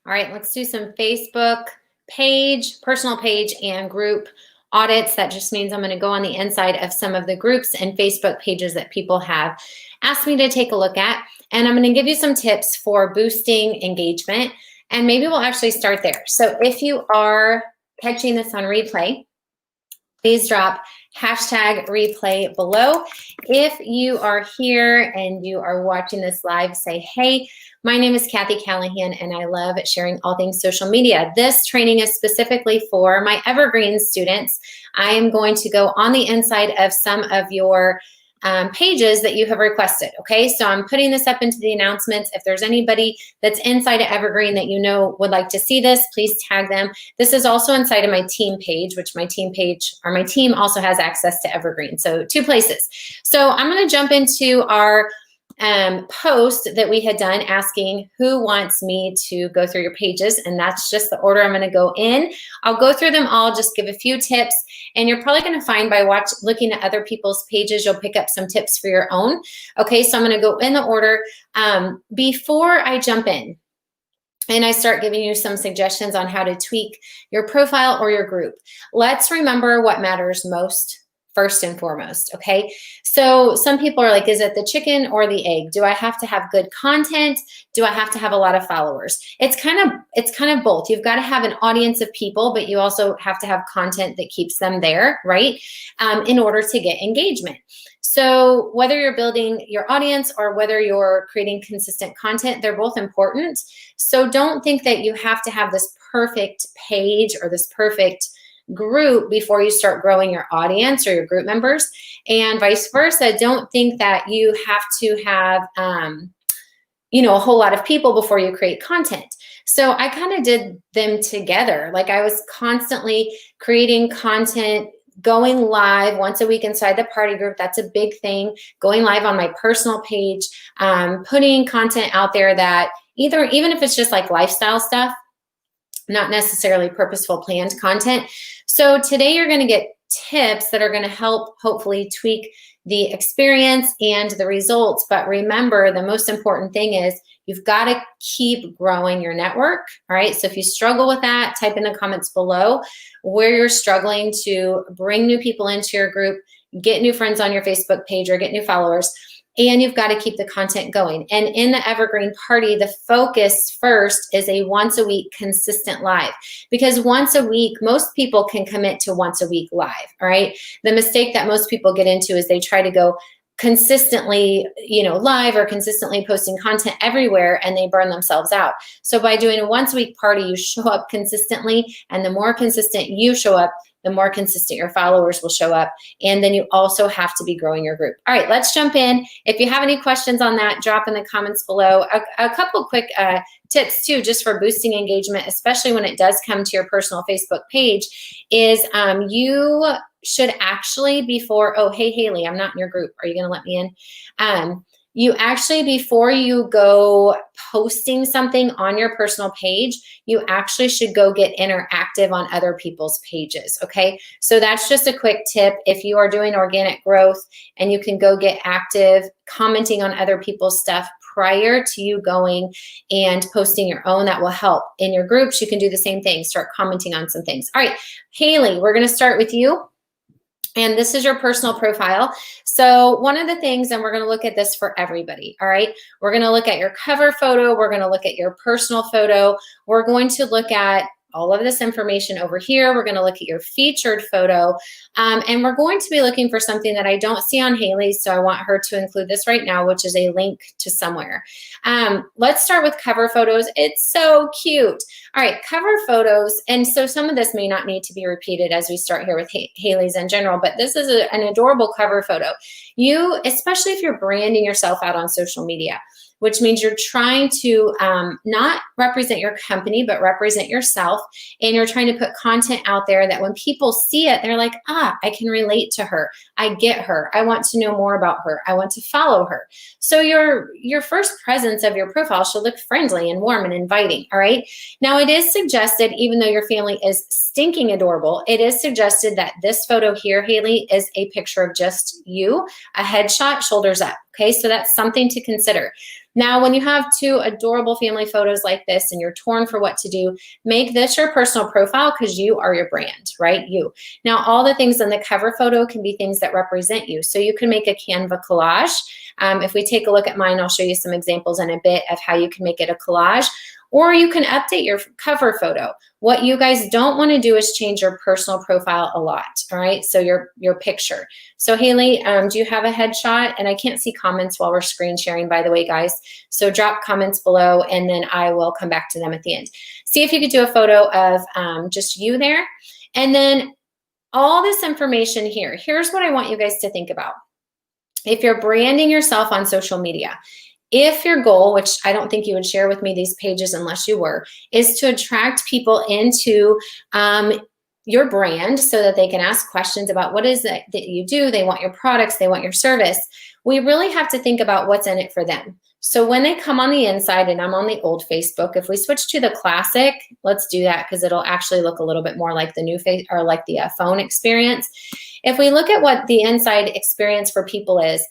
All right, let's do some Facebook page, personal page, and group audits. That just means I'm going to go on the inside of some of the groups and Facebook pages that people have asked me to take a look at. And I'm going to give you some tips for boosting engagement. And maybe we'll actually start there. So if you are catching this on replay, please drop hashtag replay below. If you are here and you are watching this live, say, hey, my name is Cathy Callahan and I love sharing all things social media. This training is specifically for my Evergreen students. I am going to go on the inside of some of your pages that you have requested, okay? So I'm putting this up into the announcements. If there's anybody that's inside of Evergreen that you know would like to see this, please tag them. This is also inside of my team page, which my team page, or my team also has access to Evergreen. So 2 places. So I'm gonna jump into our post that we had done asking who wants me to go through your pages, and that's just the order I'm going to go in. I'll go through them all, just give a few tips, and you're probably going to find by looking at other people's pages, you'll pick up some tips for your own. Okay, so I'm going to go in the order. Before I jump in and I start giving you some suggestions on how to tweak your profile or your group, let's remember what matters most first and foremost, okay? So some people are like, is it the chicken or the egg? Do I have to have good content? Do I have to have a lot of followers? It's kind of both. You've got to have an audience of people, but you also have to have content that keeps them there, right? In order to get engagement. So whether you're building your audience or whether you're creating consistent content, they're both important. So don't think that you have to have this perfect page or this perfect group before you start growing your audience or your group members, and vice versa. Don't think that you have to have a whole lot of people before you create content. So I kind of did them together. Like I was constantly creating content, going live once a week inside the party group. That's a big thing. Going live on my personal page, putting content out there that even if it's just like lifestyle stuff, not necessarily purposeful planned content. So today you're going to get tips that are going to help hopefully tweak the experience and the results. But remember, the most important thing is you've got to keep growing your network. All right. So if you struggle with that, type in the comments below where you're struggling to bring new people into your group, get new friends on your Facebook page, or get new followers. And you've got to keep the content going. And in the Evergreen Party, the focus first is a once a week consistent live, because once a week, most people can commit to once a week live, all right? The mistake that most people get into is they try to go consistently, live or consistently posting content everywhere, and they burn themselves out. So by doing a once a week party, you show up consistently, and the more consistent you show up, the more consistent your followers will show up. And then you also have to be growing your group. All right, let's jump in. If you have any questions on that, drop in the comments below. A couple quick tips too, just for boosting engagement, especially when it does come to your personal Facebook page, is you should actually, before, oh, hey, Haley, I'm not in your group. Are you going to let me in? You actually, before you go posting something on your personal page, you actually should go get interactive on other people's pages, okay? So that's just a quick tip. If you are doing organic growth and you can go get active, commenting on other people's stuff prior to you going and posting your own, that will help. In your groups, you can do the same thing. Start commenting on some things. All right, Haley, we're going to start with you. And this is your personal profile. So one of the things, and we're going to look at this for everybody, all right? We're going to look at your cover photo. We're going to look at your personal photo. We're going to look at all of this information over here. We're going to look at your featured photo. And we're going to be looking for something that I don't see on Haley, so I want her to include this right now, which is a link to somewhere. Let's start with cover photos. It's so cute. All right, cover photos. And so some of this may not need to be repeated as we start here with Haley's in general, but this is an adorable cover photo. You, especially if you're branding yourself out on social media, which means you're trying to not represent your company, but represent yourself. And you're trying to put content out there that when people see it, they're like, I can relate to her. I get her. I want to know more about her. I want to follow her. So your first presence of your profile should look friendly and warm and inviting, all right? Now it is suggested, even though your family is stinking adorable, it is suggested that this photo here, Haley, is a picture of just you, a headshot, shoulders up, Okay, so that's something to consider. Now, when you have two adorable family photos like this and you're torn for what to do, make this your personal profile because you are your brand, right? You. Now, all the things in the cover photo can be things that represent you. So you can make a Canva collage. If we take a look at mine, I'll show you some examples in a bit of how you can make it a collage. Or you can update your cover photo. What you guys don't want to do is change your personal profile a lot, all right? So your picture. So Haley, do you have a headshot? And I can't see comments while we're screen sharing, by the way, guys. So drop comments below and then I will come back to them at the end. See if you could do a photo of just you there. And then all this information here. Here's what I want you guys to think about. If you're branding yourself on social media, if your goal, which I don't think you would share with me these pages unless you were, is to attract people into your brand so that they can ask questions about what is it that you do, they want your products, they want your service, we really have to think about what's in it for them. So when they come on the inside, and I'm on the old Facebook, if we switch to the classic, let's do that because it'll actually look a little bit more like the new face or like the phone experience. If we look at what the inside experience for people is,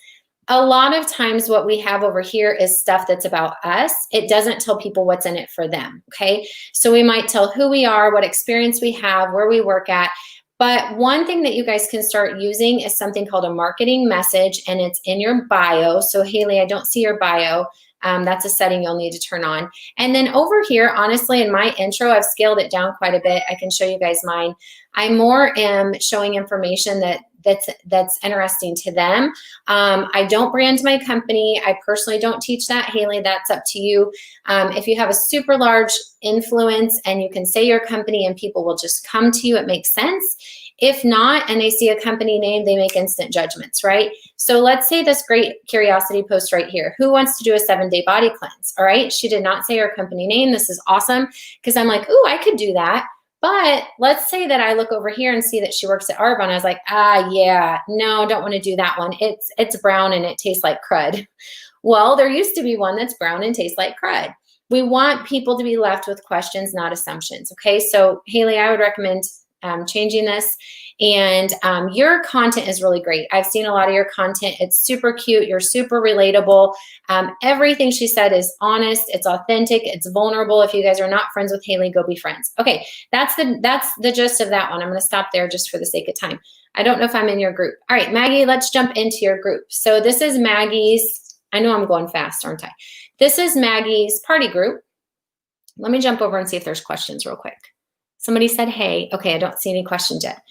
a lot of times what we have over here is stuff that's about us. It doesn't tell people what's in it for them, okay? So we might tell who we are, what experience we have, where we work at. But one thing that you guys can start using is something called a marketing message, and it's in your bio. So Haley, I don't see your bio. That's a setting you'll need to turn on. And then over here, honestly, in my intro, I've scaled it down quite a bit. I can show you guys mine. I more am showing information that's interesting to them. I don't brand my company. I personally don't teach that. Haley, that's up to you. If you have a super large influence and you can say your company and people will just come to you, it makes sense. If not, and they see a company name, they make instant judgments, right? So let's say this great curiosity post right here. Who wants to do a 7-day body cleanse? All right, she did not say her company name. This is awesome because I'm like, ooh, I could do that. But let's say that I look over here and see that she works at Arbonne. I was like, yeah, no, don't want to do that one. It's brown and it tastes like crud. Well, there used to be one that's brown and tastes like crud. We want people to be left with questions, not assumptions. Okay, so Haley, I would recommend changing this. And your content is really great. I've seen a lot of your content. It's super cute. You're super relatable. Everything she said is honest. It's authentic. It's vulnerable. If you guys are not friends with Haley, go be friends. Okay, that's the gist of that one. I'm going to stop there just for the sake of time. I don't know if I'm in your group. All right, Maggie, let's jump into your group. So this is Maggie's. I know I'm going fast, aren't I? This is Maggie's party group. Let me jump over and see if there's questions real quick. Somebody said, hey. Okay, I don't see any questions yet.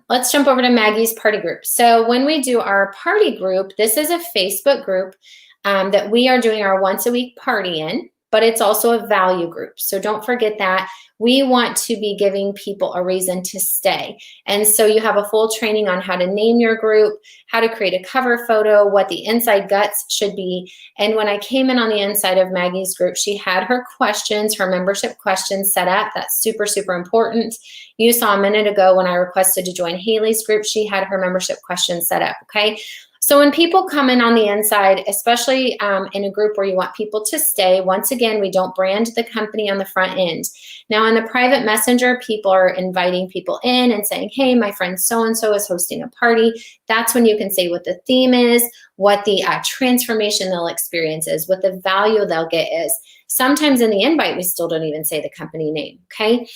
Let's jump over to Maggie's party group. So when we do our party group, this is a Facebook group that we are doing our once a week party in, but it's also a value group. So don't forget that. We want to be giving people a reason to stay. And so you have a full training on how to name your group, how to create a cover photo, what the inside guts should be. And when I came in on the inside of Maggie's group, she had her questions, her membership questions set up. That's super, super important. You saw a minute ago when I requested to join Haley's group, she had her membership questions set up, okay? So when people come in on the inside, especially in a group where you want people to stay, once again, we don't brand the company on the front end. Now in the private messenger, people are inviting people in and saying, hey, my friend so-and-so is hosting a party. That's when you can say what the theme is, what the transformation they'll experience is, what the value they'll get is. Sometimes in the invite, we still don't even say the company name, okay?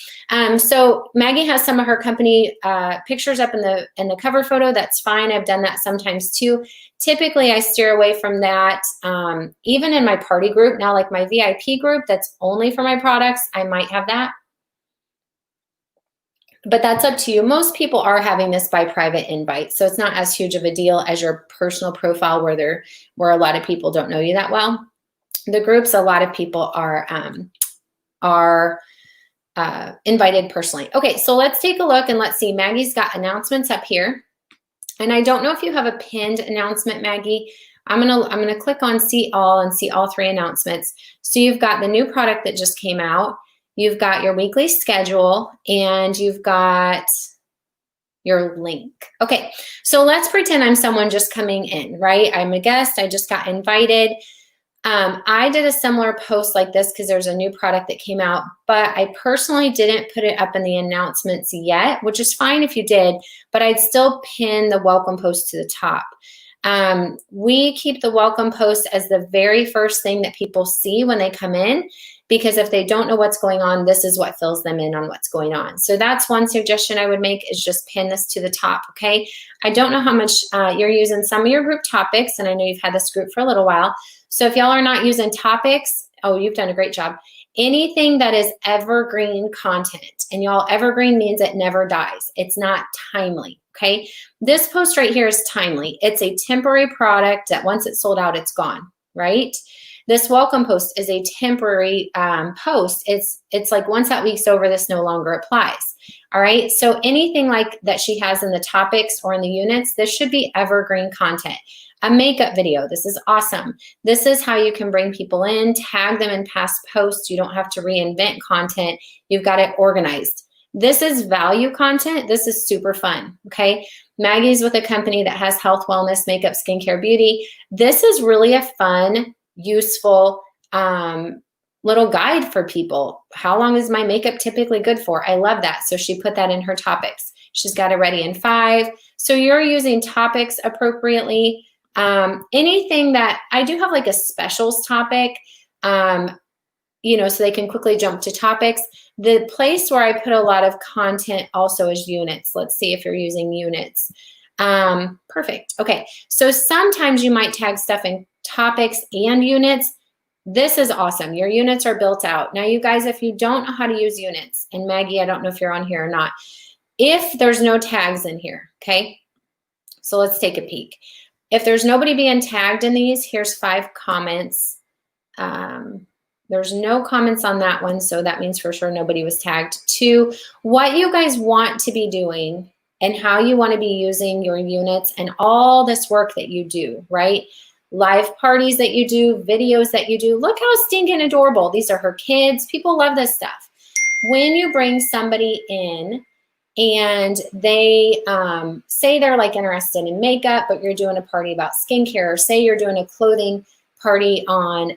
So Maggie has some of her company pictures up in the cover photo. That's fine. I've done that sometimes too. Typically, I steer away from that. Even in my party group, now like my VIP group, that's only for my products, I might have that. But that's up to you. Most people are having this by private invite, so it's not as huge of a deal as your personal profile where a lot of people don't know you that well. The groups, a lot of people are invited personally. Okay, so let's take a look and let's see. Maggie's got announcements up here. And I don't know if you have a pinned announcement, Maggie. I'm gonna click on see all and see all 3 announcements. So you've got the new product that just came out. You've got your weekly schedule and you've got your link. Okay, so let's pretend I'm someone just coming in, right? I'm a guest, I just got invited. I did a similar post like this because there's a new product that came out, but I personally didn't put it up in the announcements yet, which is fine if you did, but I'd still pin the welcome post to the top. We keep the welcome post as the very first thing that people see when they come in, because if they don't know what's going on, this is what fills them in on what's going on. So that's one suggestion I would make, is just pin this to the top, okay? I don't know how much you're using some of your group topics, and I know you've had this group for a little while. So if y'all are not using topics, oh, you've done a great job. Anything that is evergreen content, and y'all, evergreen means it never dies. It's not timely, okay? This post right here is timely. It's a temporary product that once it's sold out, it's gone, right? This welcome post is a temporary post. It's like once that week's over, this no longer applies. All right, so anything like that she has in the topics or in the units, this should be evergreen content. A makeup video, this is awesome. This is how you can bring people in, tag them in past posts. You don't have to reinvent content. You've got it organized. This is value content. This is super fun, okay? Maggie's with a company that has health, wellness, makeup, skincare, beauty. This is really a fun, useful little guide for people. How long is my makeup typically good for? I love that. So she put that in her topics. She's got it ready in 5. So you're using topics appropriately. Anything that I do have, like a specials topic, you know, so they can quickly jump to topics. The place where I put a lot of content also is units. Let's see if you're using units. Perfect. Okay. So sometimes you might tag stuff in topics and units. This is awesome. Your units are built out. Now, you guys, if you don't know how to use units, and Maggie, I don't know if you're on here or not, if there's no tags in here, okay? So let's take a peek. If there's nobody being tagged in these, here's 5 comments. There's no comments on that one, so that means for sure nobody was tagged. 2, what you guys want to be doing and how you want to be using your units and all this work that you do, right? Live parties that you do, videos that you do. Look how stinking adorable. These are her kids. People love this stuff. When you bring somebody in and they say they're like interested in makeup, but you're doing a party about skincare, or say you're doing a clothing party on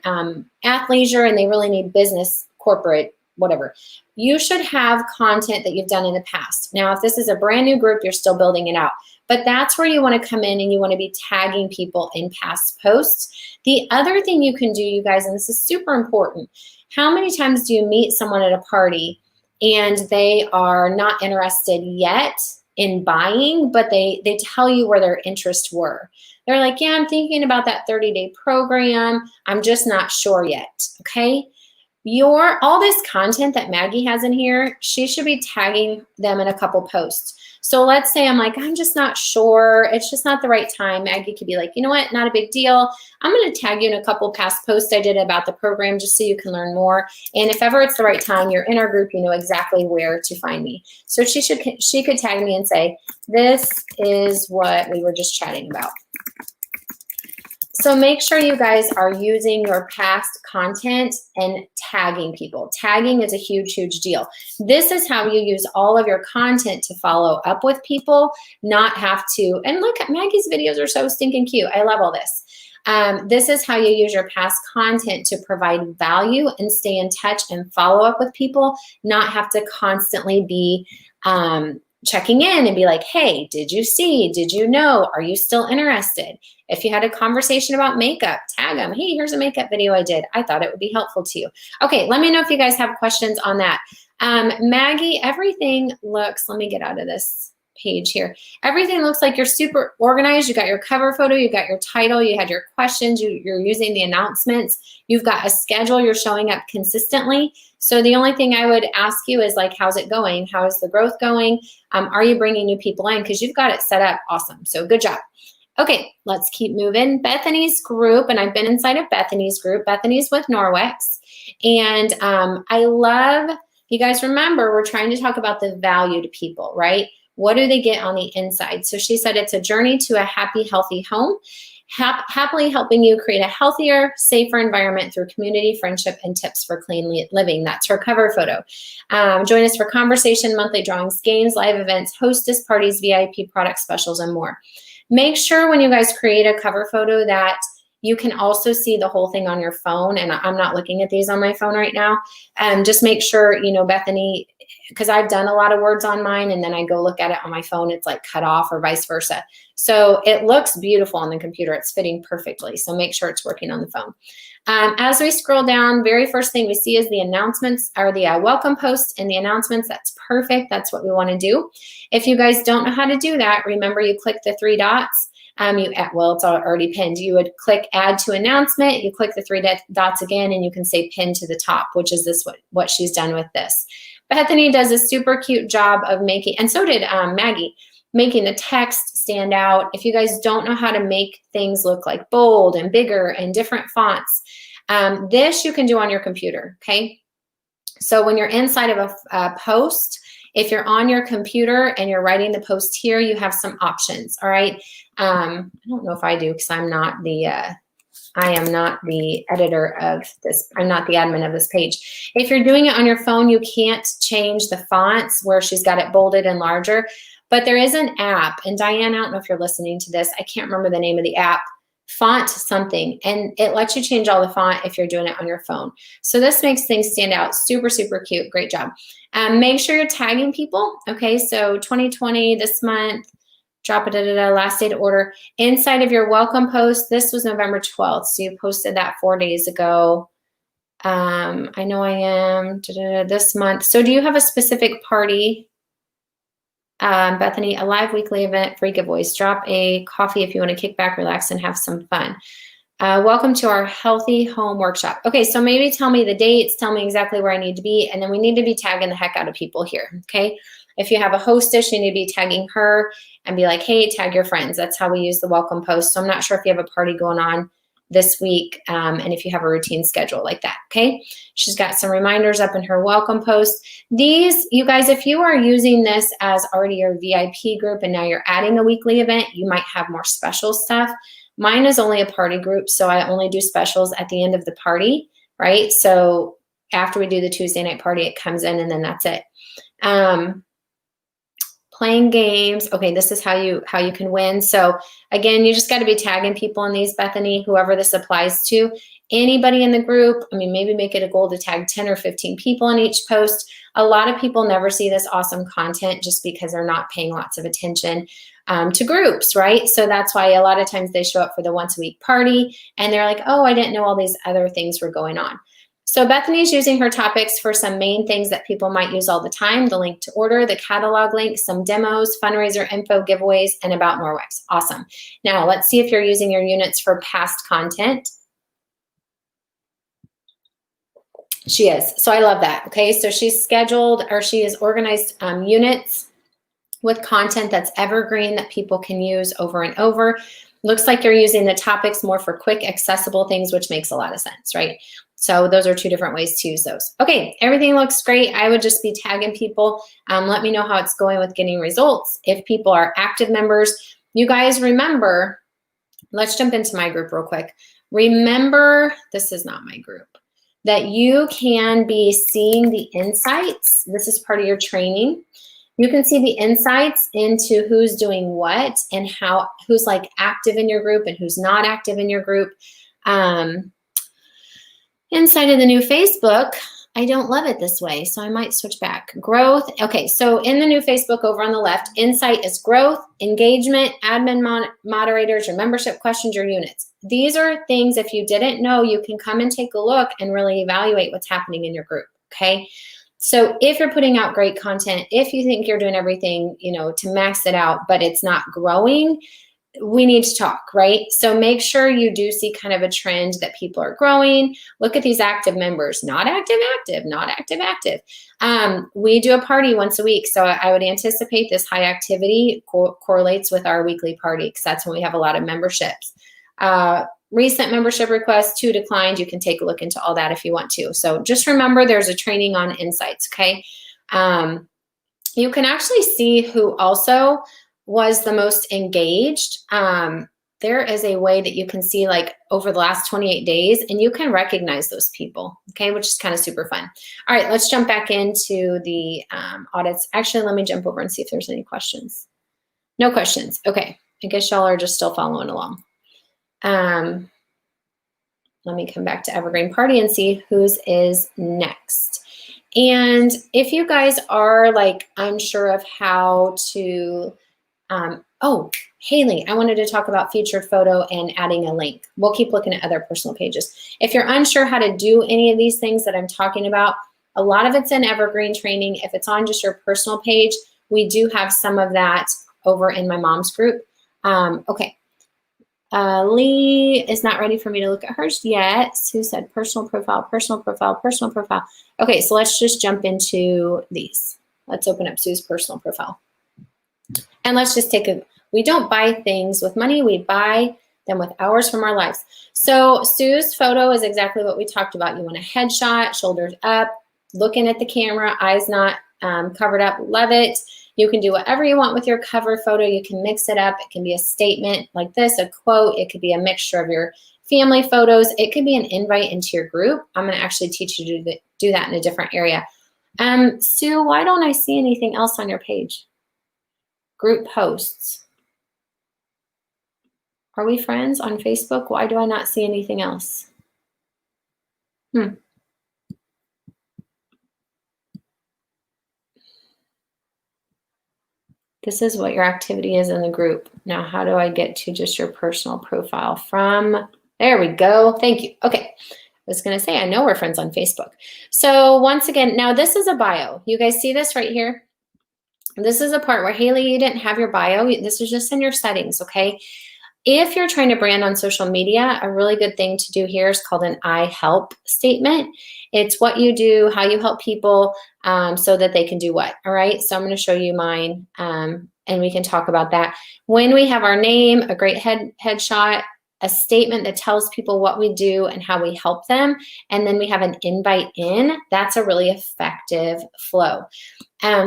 athleisure and they really need business, corporate, whatever. You should have content that you've done in the past. Now, if this is a brand new group, you're still building it out. But that's where you want to come in and you want to be tagging people in past posts. The other thing you can do, you guys, and this is super important, how many times do you meet someone at a party and they are not interested yet in buying, but they tell you where their interests were? They're like, yeah, I'm thinking about that 30-day program. I'm just not sure yet, okay? All this content that Maggie has in here, she should be tagging them in a couple posts. So let's say I'm like, I'm just not sure. It's just not the right time. Maggie could be like, you know what? Not a big deal. I'm going to tag you in a couple past posts I did about the program just so you can learn more. And if ever it's the right time, you're in our group, you know exactly where to find me. So she could tag me and say, this is what we were just chatting about. So make sure you guys are using your past content and tagging people. Tagging is a huge, huge deal. This is how you use all of your content to follow up with people, not have to. And look, Maggie's videos are so stinking cute. I love all this. This is how you use your past content to provide value and stay in touch and follow up with people, not have to constantly be checking in and be like, hey, did you see? Did you know? Are you still interested? If you had a conversation about makeup, tag them. Hey, here's a makeup video I did. I thought it would be helpful to you. Okay, let me know if you guys have questions on that. Maggie, everything looks, let me get out of this page here. Everything looks like you're super organized. You got your cover photo, you got your title, you had your questions, you're using the announcements, you've got a schedule, you're showing up consistently. So the only thing I would ask you is like, how's it going? How is the growth going? Are you bringing new people in? Because you've got it set up awesome. So good job. Okay, let's keep moving. Bethany's group, and I've been inside of Bethany's group. Bethany's with Norwex. And I love, you guys remember, we're trying to talk about the value to people, right? What do they get on the inside? So she said it's a journey to a happy, healthy home, happily helping you create a healthier, safer environment through community, friendship, and tips for clean living. That's her cover photo. Join us for conversation, monthly drawings, games, live events, hostess parties, VIP product specials, and more. Make sure when you guys create a cover photo that you can also see the whole thing on your phone. And I'm not looking at these on my phone right now. Just make sure, you know, Bethany, because I've done a lot of words on mine and then I go look at it on my phone, it's like cut off or vice versa. So it looks beautiful on the computer. It's fitting perfectly. So make sure it's working on the phone. As we scroll down, very first thing we see is the announcements or the welcome posts and the announcements. That's perfect. That's what we want to do. If you guys don't know how to do that, remember you click the three dots. Well, it's already pinned. You would click add to announcement. You click the three dots again, and you can say pin to the top, which is this what she's done with this. Bethany does a super cute job of making, and so did Maggie, making the text stand out. If you guys don't know how to make things look like bold and bigger and different fonts, this you can do on your computer, okay? So when you're inside of a post, if you're on your computer and you're writing the post here, you have some options, all right? I don't know if I do because I am not the editor of this. I'm not the admin of this page. If you're doing it on your phone, you can't change the fonts where she's got it bolded and larger, but there is an app. And Diane, I don't know if you're listening to this. I can't remember the name of the app, font something, and it lets you change all the font if you're doing it on your phone. So this makes things stand out. Super, super cute. Great job. Make sure you're tagging people. Okay, so 2020 this month, drop it, last day to order. Inside of your welcome post, this was November 12th, so you posted that 4 days ago. I know I am, this month. So do you have a specific party? Bethany, a live weekly event, free giveaways. Drop a coffee if you want to kick back, relax, and have some fun. Welcome to our healthy home workshop. Okay, so maybe tell me the dates, tell me exactly where I need to be, and then we need to be tagging the heck out of people here, okay? If you have a hostess, you need to be tagging her and be like, hey, tag your friends. That's how we use the welcome post. So I'm not sure if you have a party going on this week and if you have a routine schedule like that, okay? She's got some reminders up in her welcome post. These, you guys, if you are using this as already your VIP group and now you're adding a weekly event, you might have more special stuff. Mine is only a party group, so I only do specials at the end of the party, right? So after we do the Tuesday night party, it comes in and then that's it. Playing games. Okay, this is how you can win. So again, you just got to be tagging people in these, Bethany, whoever this applies to. Anybody in the group, I mean, maybe make it a goal to tag 10 or 15 people in each post. A lot of people never see this awesome content just because they're not paying lots of attention to groups, right? So that's why a lot of times they show up for the once a week party and they're like, oh, I didn't know all these other things were going on. So Bethany's using her topics for some main things that people might use all the time: the link to order, the catalog link, some demos, fundraiser info, giveaways, and about Norwex. Awesome. Now let's see if you're using your units for past content. She is. So I love that. Okay, so she's scheduled, or she has organized units with content that's evergreen that people can use over and over. Looks like you're using the topics more for quick, accessible things, which makes a lot of sense, right? So those are two different ways to use those. Okay, everything looks great. I would just be tagging people. Let me know how it's going with getting results. If people are active members, you guys remember, let's jump into my group real quick. Remember, this is not my group, that you can be seeing the insights. This is part of your training. You can see the insights into who's doing what and how, who's like active in your group and who's not active in your group. Inside of the new Facebook, I don't love it this way, so I might switch back. Growth. Okay, so in the new Facebook over on the left, insight is growth, engagement, admin moderators, your membership questions, your units. These are things, if you didn't know, you can come and take a look and really evaluate what's happening in your group, okay? So if you're putting out great content, if you think you're doing everything, you know, to max it out, but it's not growing, we need to talk, right? So make sure you do see kind of a trend that people are growing. Look at these active members, not active, active, not active, active. We do a party once a week. So I would anticipate this high activity correlates with our weekly party because that's when we have a lot of memberships. Recent membership requests, 2 declined. You can take a look into all that if you want to. So just remember there's a training on insights, okay? You can actually see who also was the most engaged. There is a way that you can see like over the last 28 days and you can recognize those people, okay, which is kind of super fun. All right, let's jump back into the audits. Actually, let me jump over and see if there's any questions. No questions. Okay, I guess y'all are just still following along. Let me come back to Evergreen Party and see whose is next. And if you guys are like unsure of how to, oh, Haley, I wanted to talk about featured photo and adding a link. We'll keep looking at other personal pages. If you're unsure how to do any of these things that I'm talking about, a lot of it's in Evergreen training. If it's on just your personal page, we do have some of that over in my mom's group. Okay. Lee is not ready for me to look at hers yet. Sue said personal profile, personal profile, personal profile. Okay, so let's just jump into these. Let's open up Sue's personal profile. And let's just take a, we don't buy things with money, we buy them with hours from our lives. So Sue's photo is exactly what we talked about. You want a headshot, shoulders up, looking at the camera, eyes not covered up, love it. You can do whatever you want with your cover photo. You can mix it up. It can be a statement like this, a quote. It could be a mixture of your family photos. It could be an invite into your group. I'm going to actually teach you to do that in a different area. Sue, why don't I see anything else on your page? Group posts. Are we friends on Facebook? Why do I not see anything else? This is what your activity is in the group. Now, how do I get to just your personal profile from, there we go. Thank you. Okay. I was going to say, I know we're friends on Facebook. So once again, now this is a bio. You guys see this right here? This is a part where, Haley, you didn't have your bio. This is just in your settings, okay? If you're trying to brand on social media, a really good thing to do here is called an I help statement. It's what you do, how you help people so that they can do what, all right? So I'm going to show you mine and we can talk about that. When we have our name, a great headshot, a statement that tells people what we do and how we help them, and then we have an invite in, that's a really effective flow.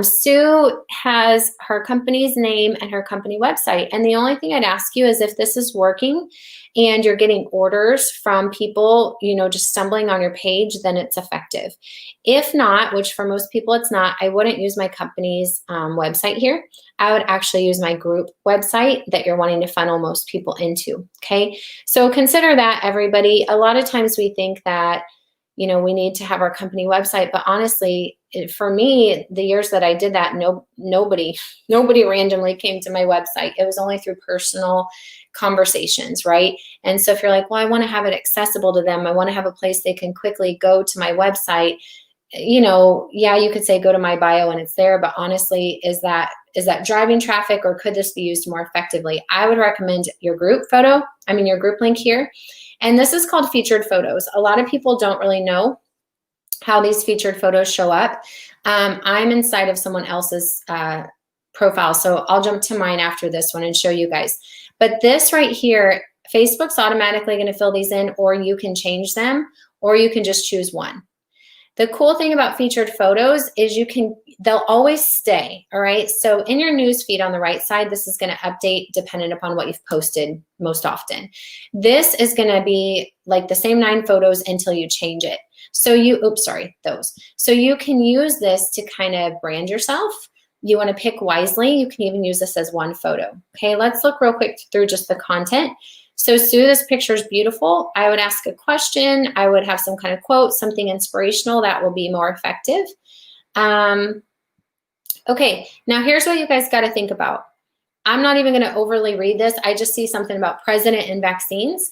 Sue has her company's name and her company website. And the only thing I'd ask you is if this is working and you're getting orders from people, you know, just stumbling on your page, then it's effective. If not, which for most people it's not, I wouldn't use my company's website here. I would actually use my group website that you're wanting to funnel most people into, okay? So consider that, everybody. A lot of times we think that, you know, we need to have our company website, but honestly, for me, the years that I did that, nobody randomly came to my website. It was only through personal conversations, right? And so if you're like, well, I want to have it accessible to them, I want to have a place they can quickly go to my website, you know, yeah, you could say go to my bio and it's there, but honestly, is that driving traffic, or could this be used more effectively? I would recommend your group photo, your group link here. And this is called featured photos. A lot of people don't really know how these featured photos show up. I'm inside of someone else's profile, so I'll jump to mine after this one and show you guys. But this right here, Facebook's automatically going to fill these in, or you can change them, or you can just choose one. The cool thing about featured photos is they'll always stay, all right? So in your news feed on the right side, this is gonna update dependent upon what you've posted most often. This is gonna be like the same 9 photos until you change it. So So you can use this to kind of brand yourself. You wanna pick wisely. You can even use this as one photo. Okay, let's look real quick through just the content. So Sue, this picture is beautiful. I would ask a question. I would have some kind of quote, something inspirational that will be more effective. Okay, now here's what you guys got to think about. I'm not even going to overly read this. I just see something about president and vaccines.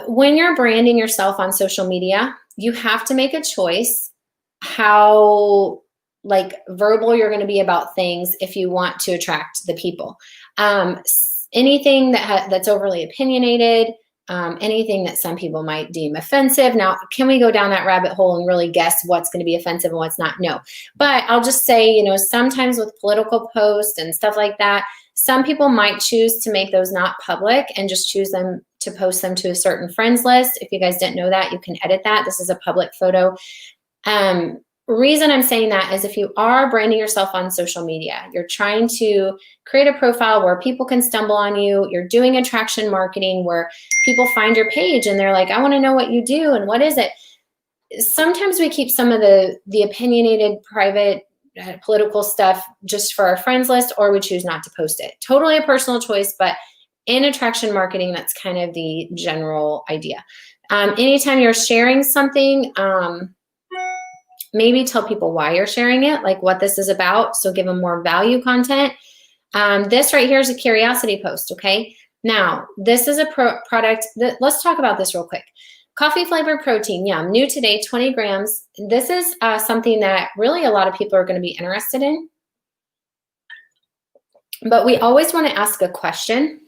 When you're branding yourself on social media, you have to make a choice how verbal you're going to be about things if you want to attract the people. Anything that's overly opinionated, anything that some people might deem offensive. Now, can we go down that rabbit hole and really guess what's going to be offensive and what's not? No. But I'll just say, sometimes with political posts and stuff like that, some people might choose to make those not public and just choose them to post them to a certain friends list. If you guys didn't know that, you can edit that. This is a public photo. Reason I'm saying that is if you are branding yourself on social media, you're trying to create a profile where people can stumble on you, you're doing attraction marketing where people find your page and they're like, I want to know what you do and what is it? Sometimes we keep some of the opinionated private political stuff just for our friends list, or we choose not to post it. Totally a personal choice, but in attraction marketing, that's kind of the general idea. Anytime you're sharing something, Maybe tell people why you're sharing it, like what this is about. So give them more value content. This right here is a curiosity post, okay? Now, this is a product that, let's talk about this real quick. Coffee flavored protein, yum, new today, 20 grams. This is something that really a lot of people are going to be interested in. But we always want to ask a question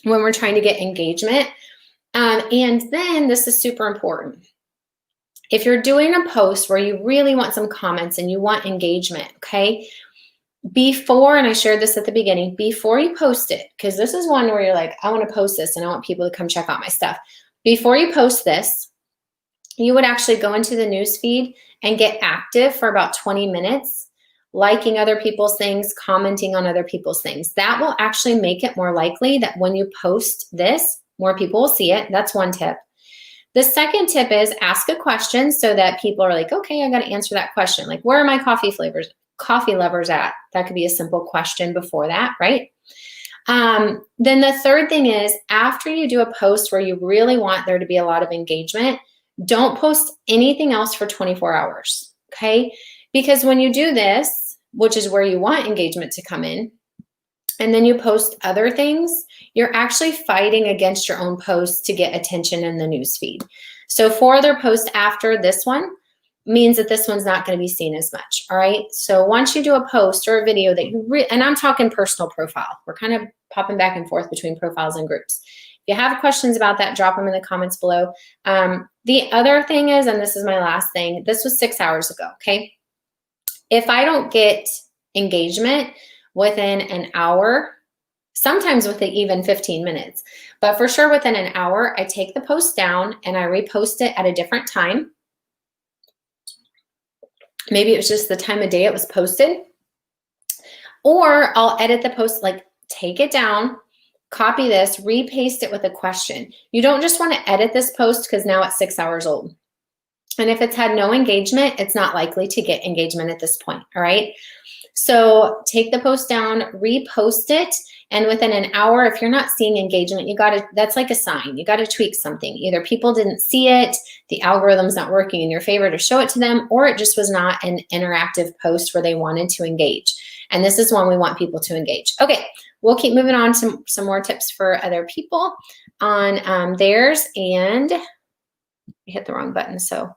when we're trying to get engagement. And then this is super important. If you're doing a post where you really want some comments and you want engagement, okay? Before, and I shared this at the beginning, before you post it, because this is one where you're like, I want to post this and I want people to come check out my stuff. Before you post this, you would actually go into the news feed and get active for about 20 minutes, liking other people's things, commenting on other people's things. That will actually make it more likely that when you post this, more people will see it. That's one tip. The second tip is ask a question so that people are like, okay, I got to answer that question. Like, where are my coffee lovers at? That could be a simple question before that, right? Then the third thing is, after you do a post where you really want there to be a lot of engagement, don't post anything else for 24 hours, okay? Because when you do this, which is where you want engagement to come in, and then you post other things, you're actually fighting against your own posts to get attention in the news feed. So 4 other posts after this one means that this one's not going to be seen as much, all right? So once you do a post or a video that you, and I'm talking personal profile. We're kind of popping back and forth between profiles and groups. If you have questions about that, drop them in the comments below. The other thing is, and this is my last thing, this was 6 hours ago, okay? If I don't get engagement within an hour, sometimes within even 15 minutes, but for sure within an hour, I take the post down and I repost it at a different time. Maybe it was just the time of day it was posted. Or I'll edit the post, like take it down, copy this, repaste it with a question. You don't just want to edit this post because now it's 6 hours old. And if it's had no engagement, it's not likely to get engagement at this point, all right? So take the post down, repost it, and within an hour, if you're not seeing engagement, you gotta, that's like a sign. You gotta tweak something. Either people didn't see it, the algorithm's not working in your favor to show it to them, or it just was not an interactive post where they wanted to engage. And this is when we want people to engage. Okay, we'll keep moving on to some more tips for other people on theirs. And I hit the wrong button, so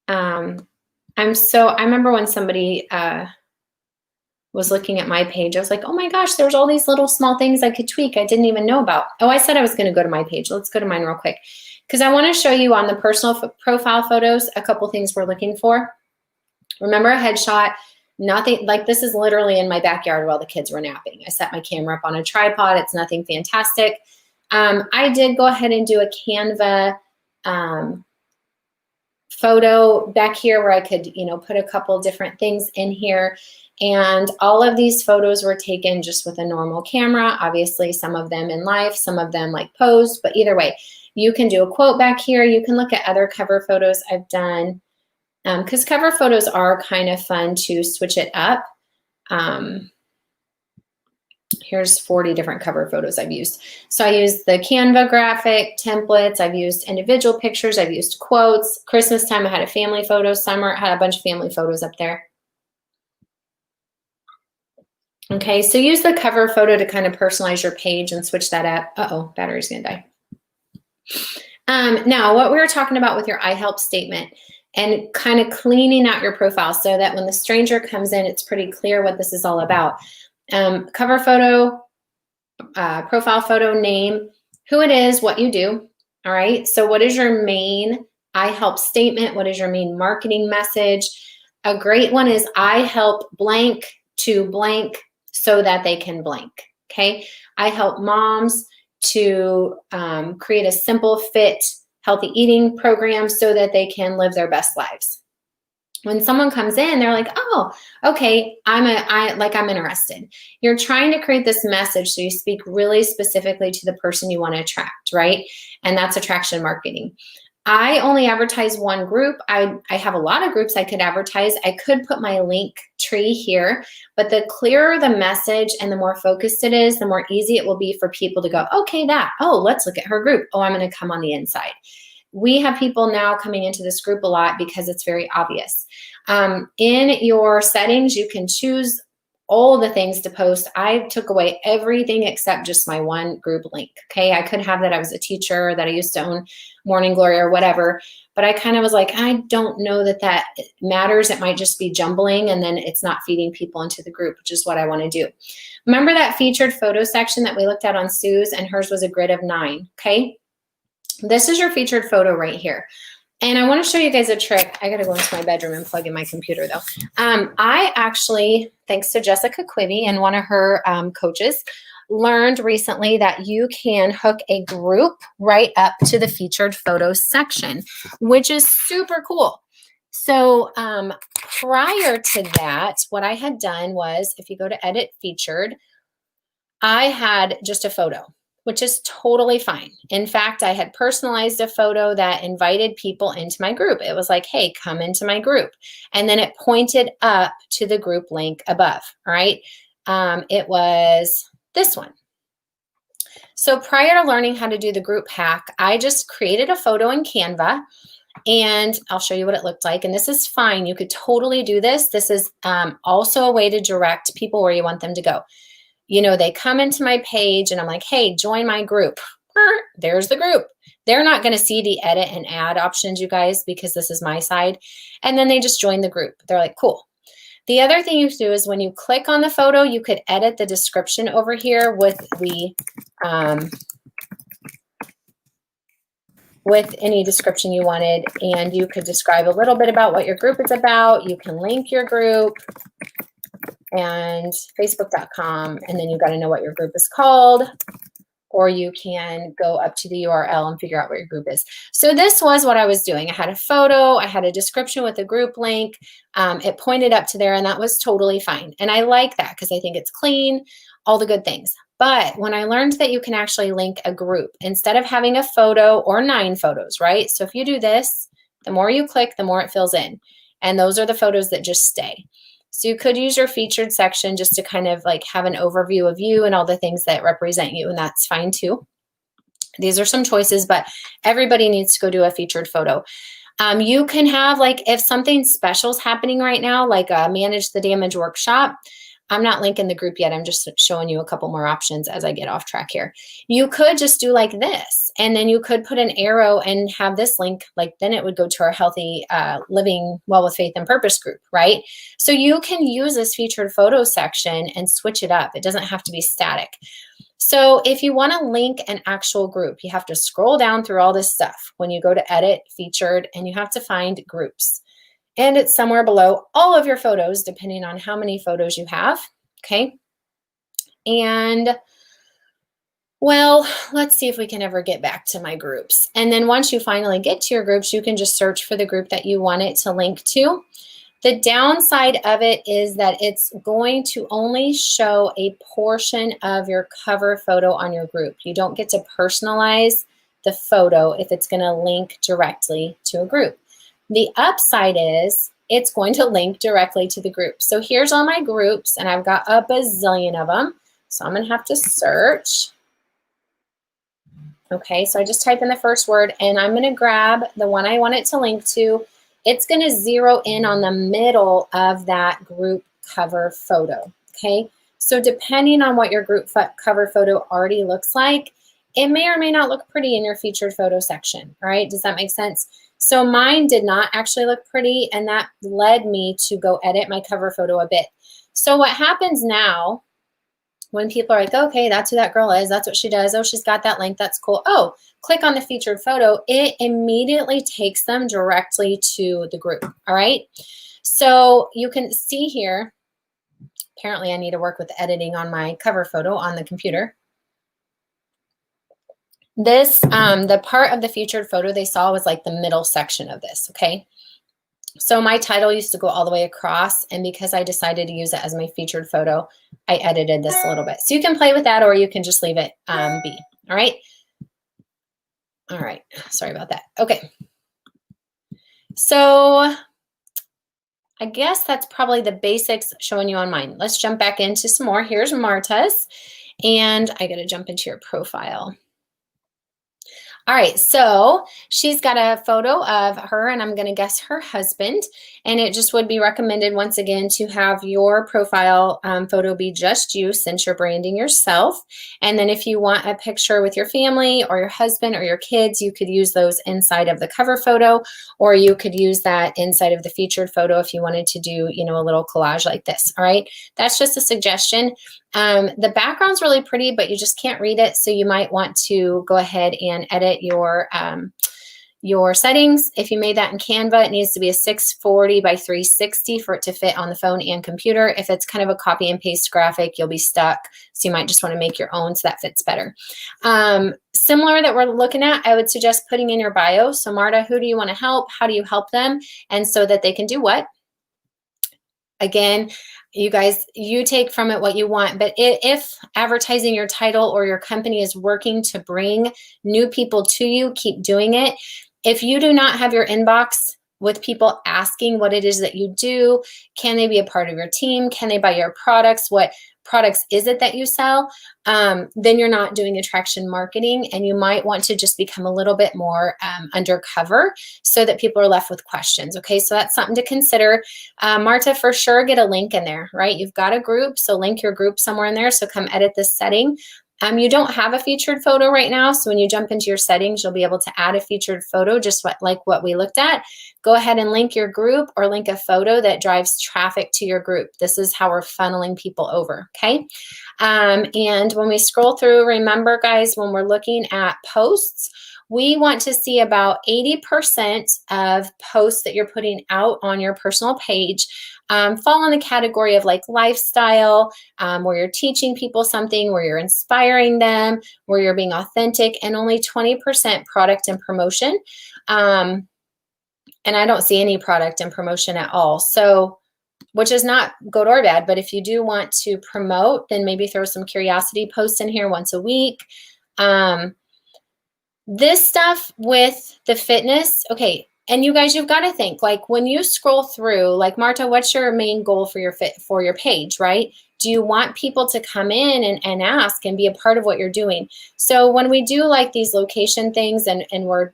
I remember when somebody was looking at my page, I was like, oh my gosh, there's all these little small things I could tweak I didn't even know about. Oh, I said I was going to go to my page. Let's go to mine real quick, because I want to show you on the personal profile photos a couple things we're looking for. Remember a headshot. Nothing like this is literally in my backyard while the kids were napping. I set my camera up on a tripod. It's nothing fantastic. I did go ahead and do a Canva photo back here where I could, you know, put a couple different things in here. And all of these photos were taken just with a normal camera. Obviously, some of them in life, some of them like posed, but either way, you can do a quote back here. You can look at other cover photos I've done, because cover photos are kind of fun to switch it up. Here's 40 different cover photos I've used. So I used the Canva graphic templates. I've used individual pictures. I've used quotes. Christmas time, I had a family photo. Summer, I had a bunch of family photos up there. Okay, so use the cover photo to kind of personalize your page and switch that up. Uh-oh, battery's gonna die. Now, what we were talking about with your I help statement and kind of cleaning out your profile so that when the stranger comes in, it's pretty clear what this is all about. Cover photo, profile photo, name, who it is, what you do, all right? So what is your main I help statement? What is your main marketing message? A great one is I help blank to blank so that they can blank, okay? I help moms to create a simple, fit, healthy eating program so that they can live their best lives. When someone comes in, they're like, oh, okay, I'm interested. You're trying to create this message so you speak really specifically to the person you want to attract, right? And that's attraction marketing. I only advertise one group. I have a lot of groups I could advertise. I could put my link tree here, but the clearer the message and the more focused it is, the more easy it will be for people to go, okay, let's look at her group. Oh, I'm going to come on the inside. we have people now coming into this group a lot because it's very obvious. In your settings, you can choose all the things to post. I took away everything except just my one group link. Okay, I could have that I was a teacher, that I used to own Morning Glory or whatever, but I kind of was like, I don't know that that matters. It might just be jumbling and then it's not feeding people into the group, which is what I want to do. Remember that featured photo section that we looked at on Sue's, and hers was a grid of 9, okay? This is your featured photo right here. And I want to show you guys a trick. I got to go into my bedroom and plug in my computer though. I actually, thanks to Jessica Quibby and one of her coaches, learned recently that you can hook a group right up to the featured photos section, which is super cool. So prior to that, what I had done was, if you go to edit featured, I had just a photo, which is totally fine. In fact, I had personalized a photo that invited people into my group. It was like, hey, come into my group. And then it pointed up to the group link above, all right? It was this one. So prior to learning how to do the group hack, I just created a photo in Canva, and I'll show you what it looked like. And this is fine. You could totally do this. This is also a way to direct people where you want them to go. You know, they come into my page and I'm like, hey, join my group. There's the group. They're not going to see the edit and add options, you guys, because this is my side. And then they just join the group. They're like, cool. The other thing you can do is when you click on the photo, you could edit the description over here with the with any description you wanted, and you could describe a little bit about what your group is about. You can link your group and facebook.com, and then you got to know what your group is called, or you can go up to the URL and figure out what your group is. So this was what I was doing. I had a photo, I had a description with a group link, it pointed up to there, and that was totally fine. And I like that because I think it's clean, all the good things. But when I learned that you can actually link a group instead of having a photo or 9 photos, right? So if you do this, the more you click, the more it fills in. And those are the photos that just stay. So you could use your featured section just to kind of like have an overview of you and all the things that represent you, and that's fine too. These are some choices, but everybody needs to go do a featured photo. You can have, like, if something special is happening right now, like a Manage the Damage workshop. I'm not linking the group yet. I'm just showing you a couple more options as I get off track here. You could just do like this, and then you could put an arrow and have this link, like then it would go to our Healthy Living Well with Faith and Purpose group, right? So you can use this featured photo section and switch it up. It doesn't have to be static. So if you want to link an actual group, you have to scroll down through all this stuff when you go to edit featured, and you have to find groups. And it's somewhere below all of your photos, depending on how many photos you have, okay? And, well, let's see if we can ever get back to my groups. And then once you finally get to your groups, you can just search for the group that you want it to link to. The downside of it is that it's going to only show a portion of your cover photo on your group. You don't get to personalize the photo if it's going to link directly to a group. The upside is it's going to link directly to the group. So here's all my groups, and I've got a bazillion of them. So I'm going to have to search. Okay, so I just type in the first word, and I'm going to grab the one I want it to link to. It's going to zero in on the middle of that group cover photo. Okay, so depending on what your group cover photo already looks like, it may or may not look pretty in your featured photo section. All right, does that make sense? So mine did not actually look pretty, and that led me to go edit my cover photo a bit. So what happens now when people are like, okay, that's who that girl is, that's what she does, oh, she's got that link, that's cool. Oh, click on the featured photo, it immediately takes them directly to the group, all right? So you can see here, apparently I need to work with editing on my cover photo on the computer. This, the part of the featured photo they saw was like the middle section of this, okay? So my title used to go all the way across, and because I decided to use it as my featured photo, I edited this a little bit. So you can play with that, or you can just leave it be, all right? All right, sorry about that. Okay. So I guess that's probably the basics showing you on mine. Let's jump back into some more. Here's Marta's, and I gotta jump into your profile. All right, so she's got a photo of her, and I'm going to guess her husband. And it just would be recommended, once again, to have your profile photo be just you, since you're branding yourself. And then if you want a picture with your family or your husband or your kids, you could use those inside of the cover photo, or you could use that inside of the featured photo if you wanted to do, you know, a little collage like this. All right, that's just a suggestion. The background's really pretty, but you just can't read it. So you might want to go ahead and edit your settings. If you made that in Canva, it needs to be a 640 by 360 for it to fit on the phone and computer. If it's kind of a copy and paste graphic, you'll be stuck. So you might just want to make your own so that fits better. Similar that we're looking at, I would suggest putting in your bio. So Marta, who do you want to help? How do you help them? And so that they can do what? Again, you guys, you take from it what you want, but if advertising your title or your company is working to bring new people to you, keep doing it. If you do not have your inbox with people asking what it is that you do, can they be a part of your team? Can they buy your products? What products is it that you sell? Then you're not doing attraction marketing, and you might want to just become a little bit more undercover so that people are left with questions. Okay, so that's something to consider. Marta, for sure, get a link in there, right? You've got a group, so link your group somewhere in there. So come edit this setting. You don't have a featured photo right now, so when you jump into your settings, you'll be able to add a featured photo, just like what we looked at. Go ahead and link your group or link a photo that drives traffic to your group. This is how we're funneling people over, okay? And when we scroll through, remember, guys, when we're looking at posts, we want to see about 80% of posts that you're putting out on your personal page fall in the category of like lifestyle, where you're teaching people something, where you're inspiring them, where you're being authentic, and only 20% product and promotion. And I don't see any product and promotion at all. So, which is not good or bad, but if you do want to promote, then maybe throw some curiosity posts in here once a week. This stuff with the fitness, okay, and you guys, you've got to think, like when you scroll through, like Marta, what's your main goal for your page, right? Do you want people to come in and ask and be a part of what you're doing? So when we do like these location things and we're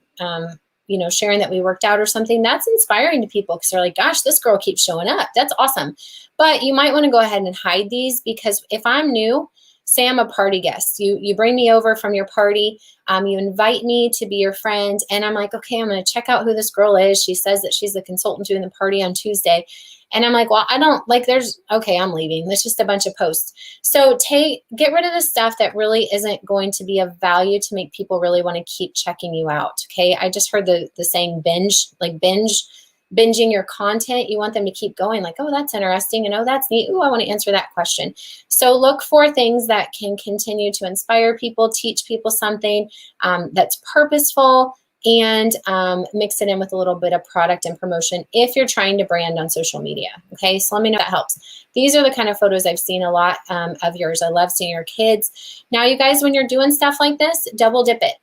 you know, sharing that we worked out or something, that's inspiring to people because they're like, gosh, this girl keeps showing up. That's awesome. But you might want to go ahead and hide these, because if I'm new, say I'm a party guest, you bring me over from your party, you invite me to be your friend, and I'm like, okay, I'm going to check out who this girl is. She says that she's the consultant doing the party on Tuesday. And I'm like, well, I don't like, okay, I'm leaving. There's just a bunch of posts. So get rid of the stuff that really isn't going to be of value to make people really want to keep checking you out. Okay. I just heard the saying binging your content. You want them to keep going, like, oh, that's interesting. And oh, that's neat. Oh, I want to answer that question. So look for things that can continue to inspire people, teach people something that's purposeful, and mix it in with a little bit of product and promotion if you're trying to brand on social media. Okay, so let me know if that helps. These are the kind of photos I've seen a lot of yours. I love seeing your kids. Now, you guys, when you're doing stuff like this, double dip it.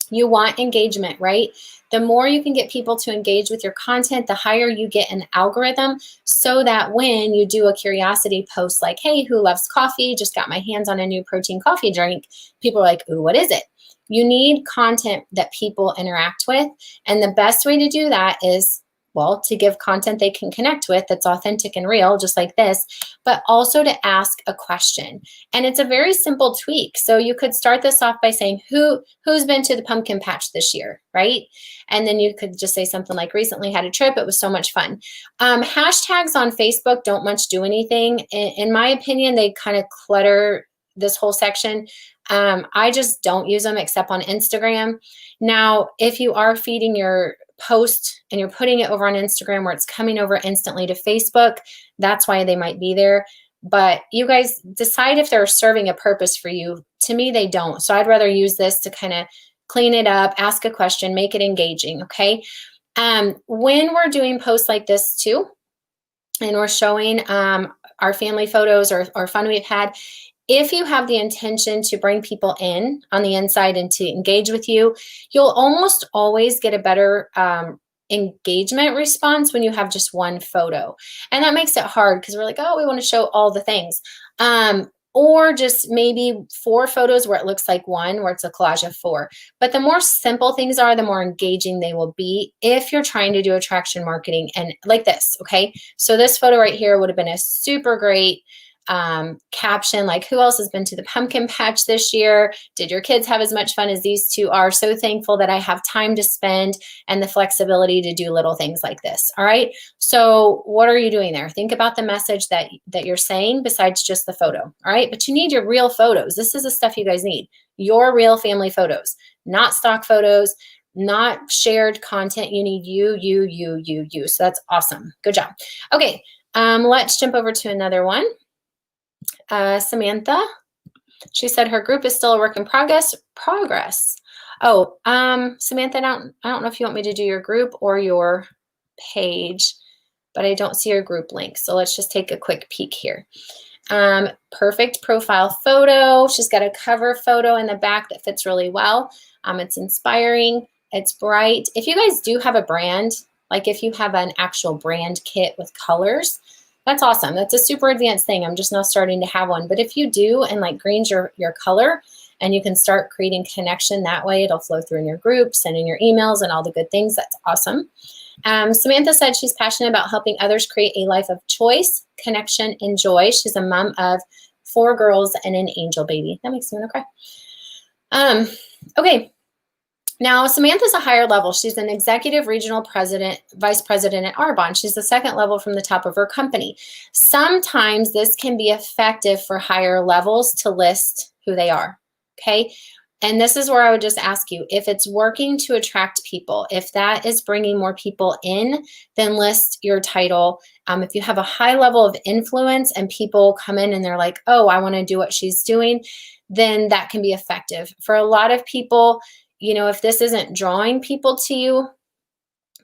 You want engagement, right? The more you can get people to engage with your content, the higher you get in the algorithm, so that when you do a curiosity post like, hey, who loves coffee? Just got my hands on a new protein coffee drink. People are like, ooh, what is it? You need content that people interact with. And the best way to do that is, well, to give content they can connect with that's authentic and real, just like this, but also to ask a question. And it's a very simple tweak. So you could start this off by saying, who's been to the pumpkin patch this year, right? And then you could just say something like, recently had a trip, it was so much fun. Hashtags on Facebook don't much do anything. In my opinion, they kind of clutter this whole section. I just don't use them except on Instagram. Now, if you are feeding your post and you're putting it over on Instagram where it's coming over instantly to Facebook, that's why they might be there. But you guys decide if they're serving a purpose for you. To me, they don't. So I'd rather use this to kind of clean it up, ask a question, make it engaging, okay? When we're doing posts like this too, and we're showing our family photos or fun we've had, if you have the intention to bring people in on the inside and to engage with you, you'll almost always get a better engagement response when you have just one photo. And that makes it hard because we're like, oh, we want to show all the things. or just maybe 4 photos where it looks like one, where it's a collage of 4. But the more simple things are, the more engaging they will be if you're trying to do attraction marketing. And like this, okay? So this photo right here would have been a super great caption, like, who else has been to the pumpkin patch this year? Did your kids have as much fun as these two are? So thankful that I have time to spend and the flexibility to do little things like this. All right. So what are you doing there? Think about the message that you're saying besides just the photo. All right. But you need your real photos. This is the stuff you guys need. Your real family photos, not stock photos, not shared content. You need you. So that's awesome. Good job. Okay. Let's jump over to another one. Samantha, she said her group is still a work in progress. Oh, Samantha, I don't know if you want me to do your group or your page, but I don't see your group link. So let's just take a quick peek here. Perfect profile photo. She's got a cover photo in the back that fits really well. It's inspiring. It's bright. If you guys do have a brand, like if you have an actual brand kit with colors, that's awesome. That's a super advanced thing. I'm just now starting to have one. But if you do, and like green's your color, and you can start creating connection that way, it'll flow through in your groups and in your emails and all the good things. That's awesome. Samantha said she's passionate about helping others create a life of choice, connection, and joy. She's a mom of 4 girls and an angel baby. That makes me want to cry. Okay. Now, Samantha's a higher level. She's an executive regional president, vice president at Arbonne. She's the 2nd level from the top of her company. Sometimes this can be effective for higher levels to list who they are, okay? And this is where I would just ask you, if it's working to attract people, if that is bringing more people in, then list your title. If you have a high level of influence and people come in and they're like, oh, I want to do what she's doing, then that can be effective. For a lot of people, you know, if this isn't drawing people to you,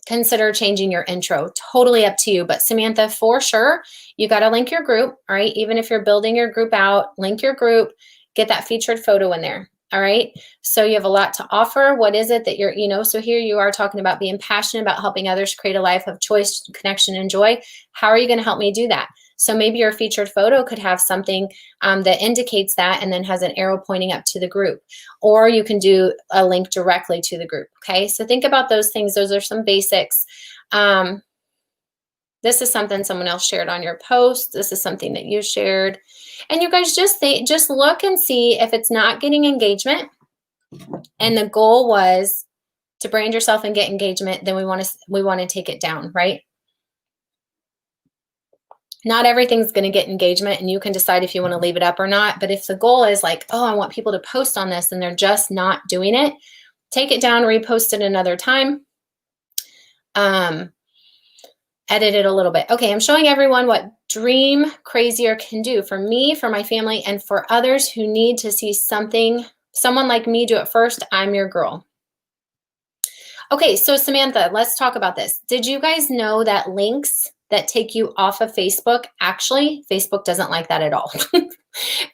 consider changing your intro. Totally up to you. But Samantha, for sure, you got to link your group. All right. Even if you're building your group out, link your group, get that featured photo in there. All right. So you have a lot to offer. What is it that you're, you know, so here you are talking about being passionate about helping others create a life of choice, connection, and joy. How are you going to help me do that? So maybe your featured photo could have something that indicates that and then has an arrow pointing up to the group. Or you can do a link directly to the group. Okay, so think about those things. Those are some basics. This is something someone else shared on your post. This is something that you shared. And you guys just look and see if it's not getting engagement. And the goal was to brand yourself and get engagement, then we want to take it down, right? Not everything's going to get engagement, and you can decide if you want to leave it up or not. But if the goal is like, oh, I want people to post on this and they're just not doing it, take it down, repost it another time, edit it a little bit. Okay, I'm showing everyone what Dream Crazier can do for me, for my family, and for others who need to see someone like me do it first. I'm your girl. Okay, so Samantha, let's talk about this. Did you guys know that links that take you off of Facebook, actually, Facebook doesn't like that at all.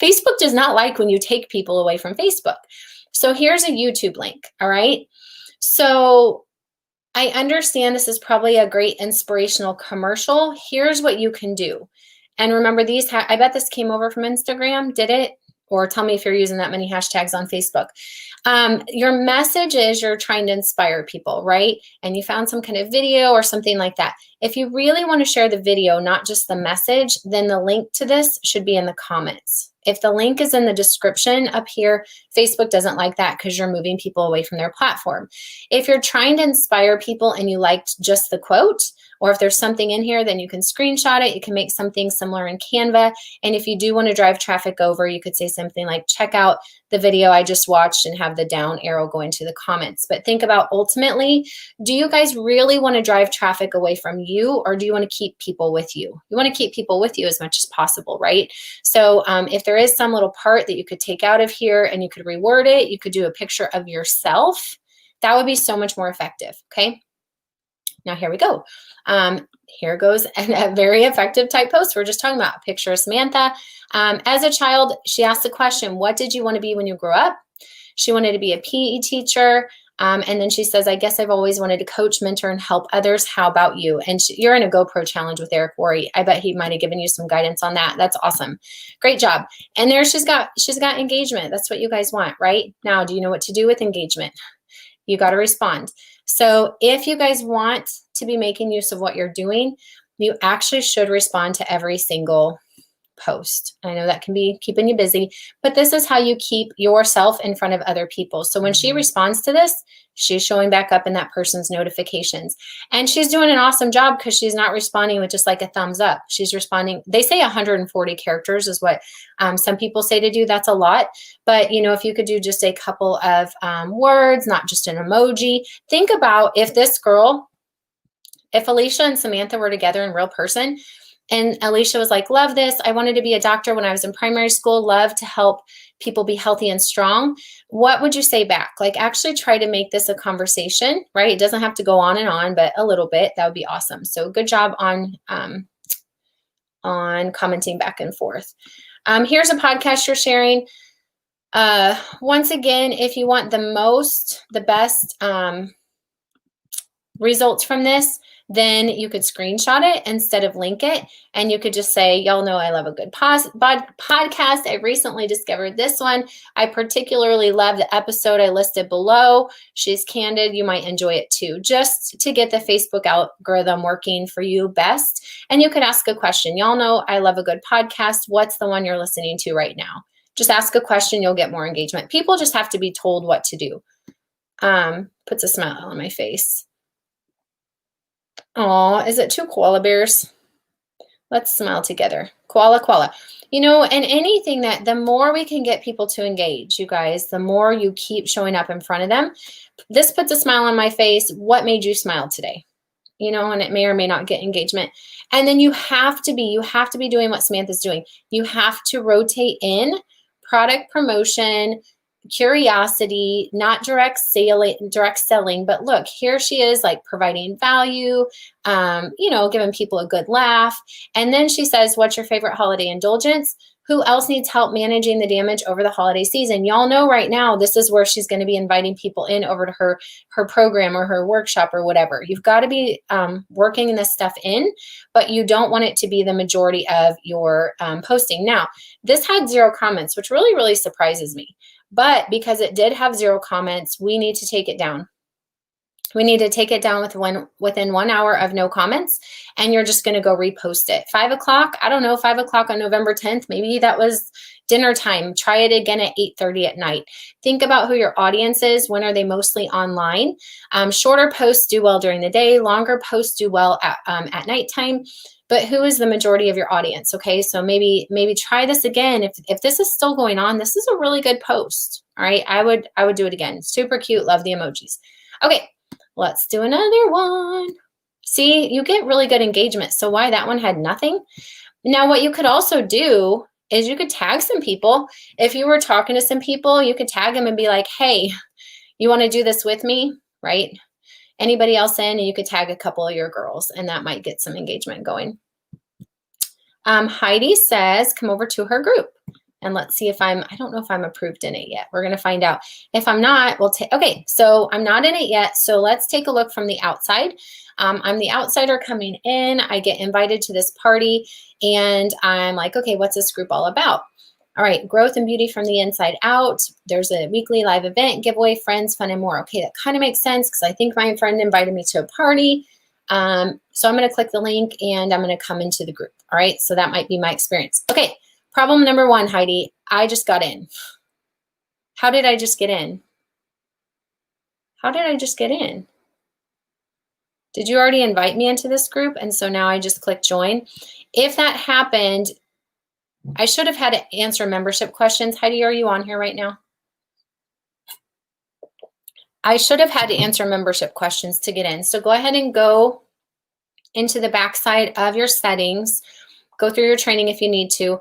Facebook does not like when you take people away from Facebook. So here's a YouTube link, all right? So I understand this is probably a great inspirational commercial. Here's what you can do. And remember these, I bet this came over from Instagram, did it? Or tell me if you're using that many hashtags on Facebook. Your message is you're trying to inspire people, right? And you found some kind of video or something like that. If you really want to share the video, not just the message, then the link to this should be in the comments. If the link is in the description up here, Facebook doesn't like that because you're moving people away from their platform. If you're trying to inspire people and you liked just the quote, or if there's something in here, then you can screenshot it. You can make something similar in Canva. And if you do want to drive traffic over, you could say something like, check out the video I just watched, and have the down arrow go into the comments. But think about ultimately, do you guys really want to drive traffic away from you, or do you want to keep people with you? You want to keep people with you as much as possible, right? So if there is some little part that you could take out of here and you could reword it, you could do a picture of yourself. That would be so much more effective, okay? Now here we go. Here goes a very effective type post. We're just talking about a picture of Samantha. As a child, she asked the question, what did you want to be when you grew up? She wanted to be a PE teacher. And then she says, I guess I've always wanted to coach, mentor, and help others. How about you? And you're in a GoPro challenge with Eric Worre. I bet he might have given you some guidance on that. That's awesome. Great job. And there she's got engagement. That's what you guys want, right? Now, do you know what to do with engagement? You got to respond. So if you guys want to be making use of what you're doing, you actually should respond to every single post. I know that can be keeping you busy, but this is how you keep yourself in front of other people. So when she responds to this, she's showing back up in that person's notifications. And she's doing an awesome job because she's not responding with just like a thumbs up. She's responding. They say 140 characters is what some people say to do. That's a lot. But, you know, if you could do just a couple of words, not just an emoji. Think about if this girl, if Alicia and Samantha were together in real person, and Alicia was like, love this. I wanted to be a doctor when I was in primary school, love to help people be healthy and strong. What would you say back? Like actually try to make this a conversation, right? It doesn't have to go on and on, but a little bit. That would be awesome. So good job on commenting back and forth. Here's a podcast you're sharing. Once again, if you want the best results from this, then you could screenshot it instead of link it. And you could just say, y'all know I love a good podcast. I recently discovered this one. I particularly love the episode I listed below. She's candid. You might enjoy it too, just to get the Facebook algorithm working for you best. And you could ask a question. Y'all know I love a good podcast. What's the one you're listening to right now? Just ask a question. You'll get more engagement. People just have to be told what to do. Puts a smile on my face. Oh, is it two koala bears? Let's smile together. Koala, koala. You know, and anything that the more we can get people to engage, you guys, the more you keep showing up in front of them. This puts a smile on my face. What made you smile today? You know, and it may or may not get engagement. And then you have to be doing what Samantha's doing. You have to rotate in product promotion, curiosity, not direct selling, but look, here she is like providing value, you know, giving people a good laugh. And then she says, what's your favorite holiday indulgence? Who else needs help managing the damage over the holiday season? Y'all know right now, this is where she's going to be inviting people in over to her program or her workshop or whatever. You've got to be working this stuff in, but you don't want it to be the majority of your posting. Now, this had 0 comments, which really, really surprises me. But because it did have 0 comments, we need to take it down. We need to take it down within 1 hour of no comments, and you're just going to go repost it. 5 o'clock, I don't know, 5 o'clock on November 10th, maybe that was dinner time. Try it again at 8:30 at night. Think about who your audience is. When are they mostly online? Shorter posts do well during the day. Longer posts do well at nighttime. But who is the majority of your audience? Okay, so maybe try this again. If this is still going on, this is a really good post. All right, I would do it again. Super cute. Love the emojis. Okay, let's do another one. See, you get really good engagement. So why that one had nothing? Now, what you could also do is you could tag some people. If you were talking to some people, you could tag them and be like, hey, you want to do this with me, right? Anybody else in, and you could tag a couple of your girls, and that might get some engagement going. Heidi says, come over to her group. And let's see if I don't know if I'm approved in it yet. We're going to find out. If I'm not, we'll take, okay, so I'm not in it yet. So let's take a look from the outside. I'm the outsider coming in. I get invited to this party, and I'm like, okay, what's this group all about? All right, growth and beauty from the inside out. There's a weekly live event, giveaway, friends, fun, and more. Okay, that kind of makes sense because I think my friend invited me to a party. So I'm going to click the link and I'm going to come into the group. All right, so that might be my experience. Okay, problem number 1, Heidi. I just got in. How did I just get in? How did I just get in? Did you already invite me into this group? And so now I just click join. If that happened, I should have had to answer membership questions. Heidi, are you on here right now? I should have had to answer membership questions to get in. So go ahead and go into the backside of your settings. Go through your training if you need to.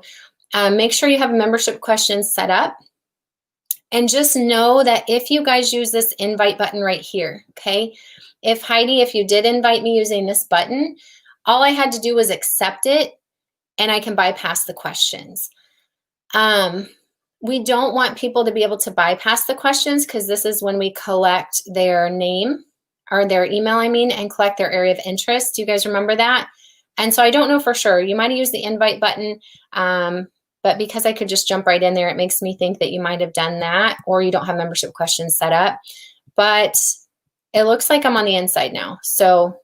Make sure you have membership questions set up. And just know that if you guys use this invite button right here, okay? If Heidi, if you did invite me using this button, all I had to do was accept it, and I can bypass the questions. we don't want people to be able to bypass the questions, because this is when we collect their name or their email, and collect their area of interest. Do you guys remember that? And so I don't know for sure. You might use the invite button, but because I could just jump right in there, it makes me think that you might have done that, or you don't have membership questions set up. But it looks like I'm on the inside now. So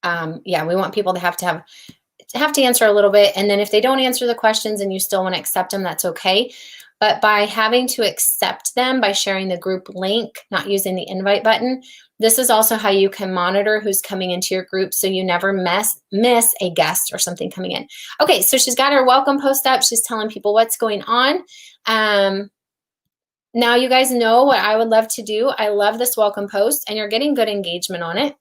yeah, we want people to have to answer a little bit. And then if they don't answer the questions and you still want to accept them, that's okay. But by having to accept them by sharing the group link, not using the invite button, this is also how you can monitor who's coming into your group, so you never miss a guest or something coming in. Okay, so she's got her welcome post up. She's telling people what's going on. Now you guys know what I would love to do. I love this welcome post, and you're getting good engagement on it.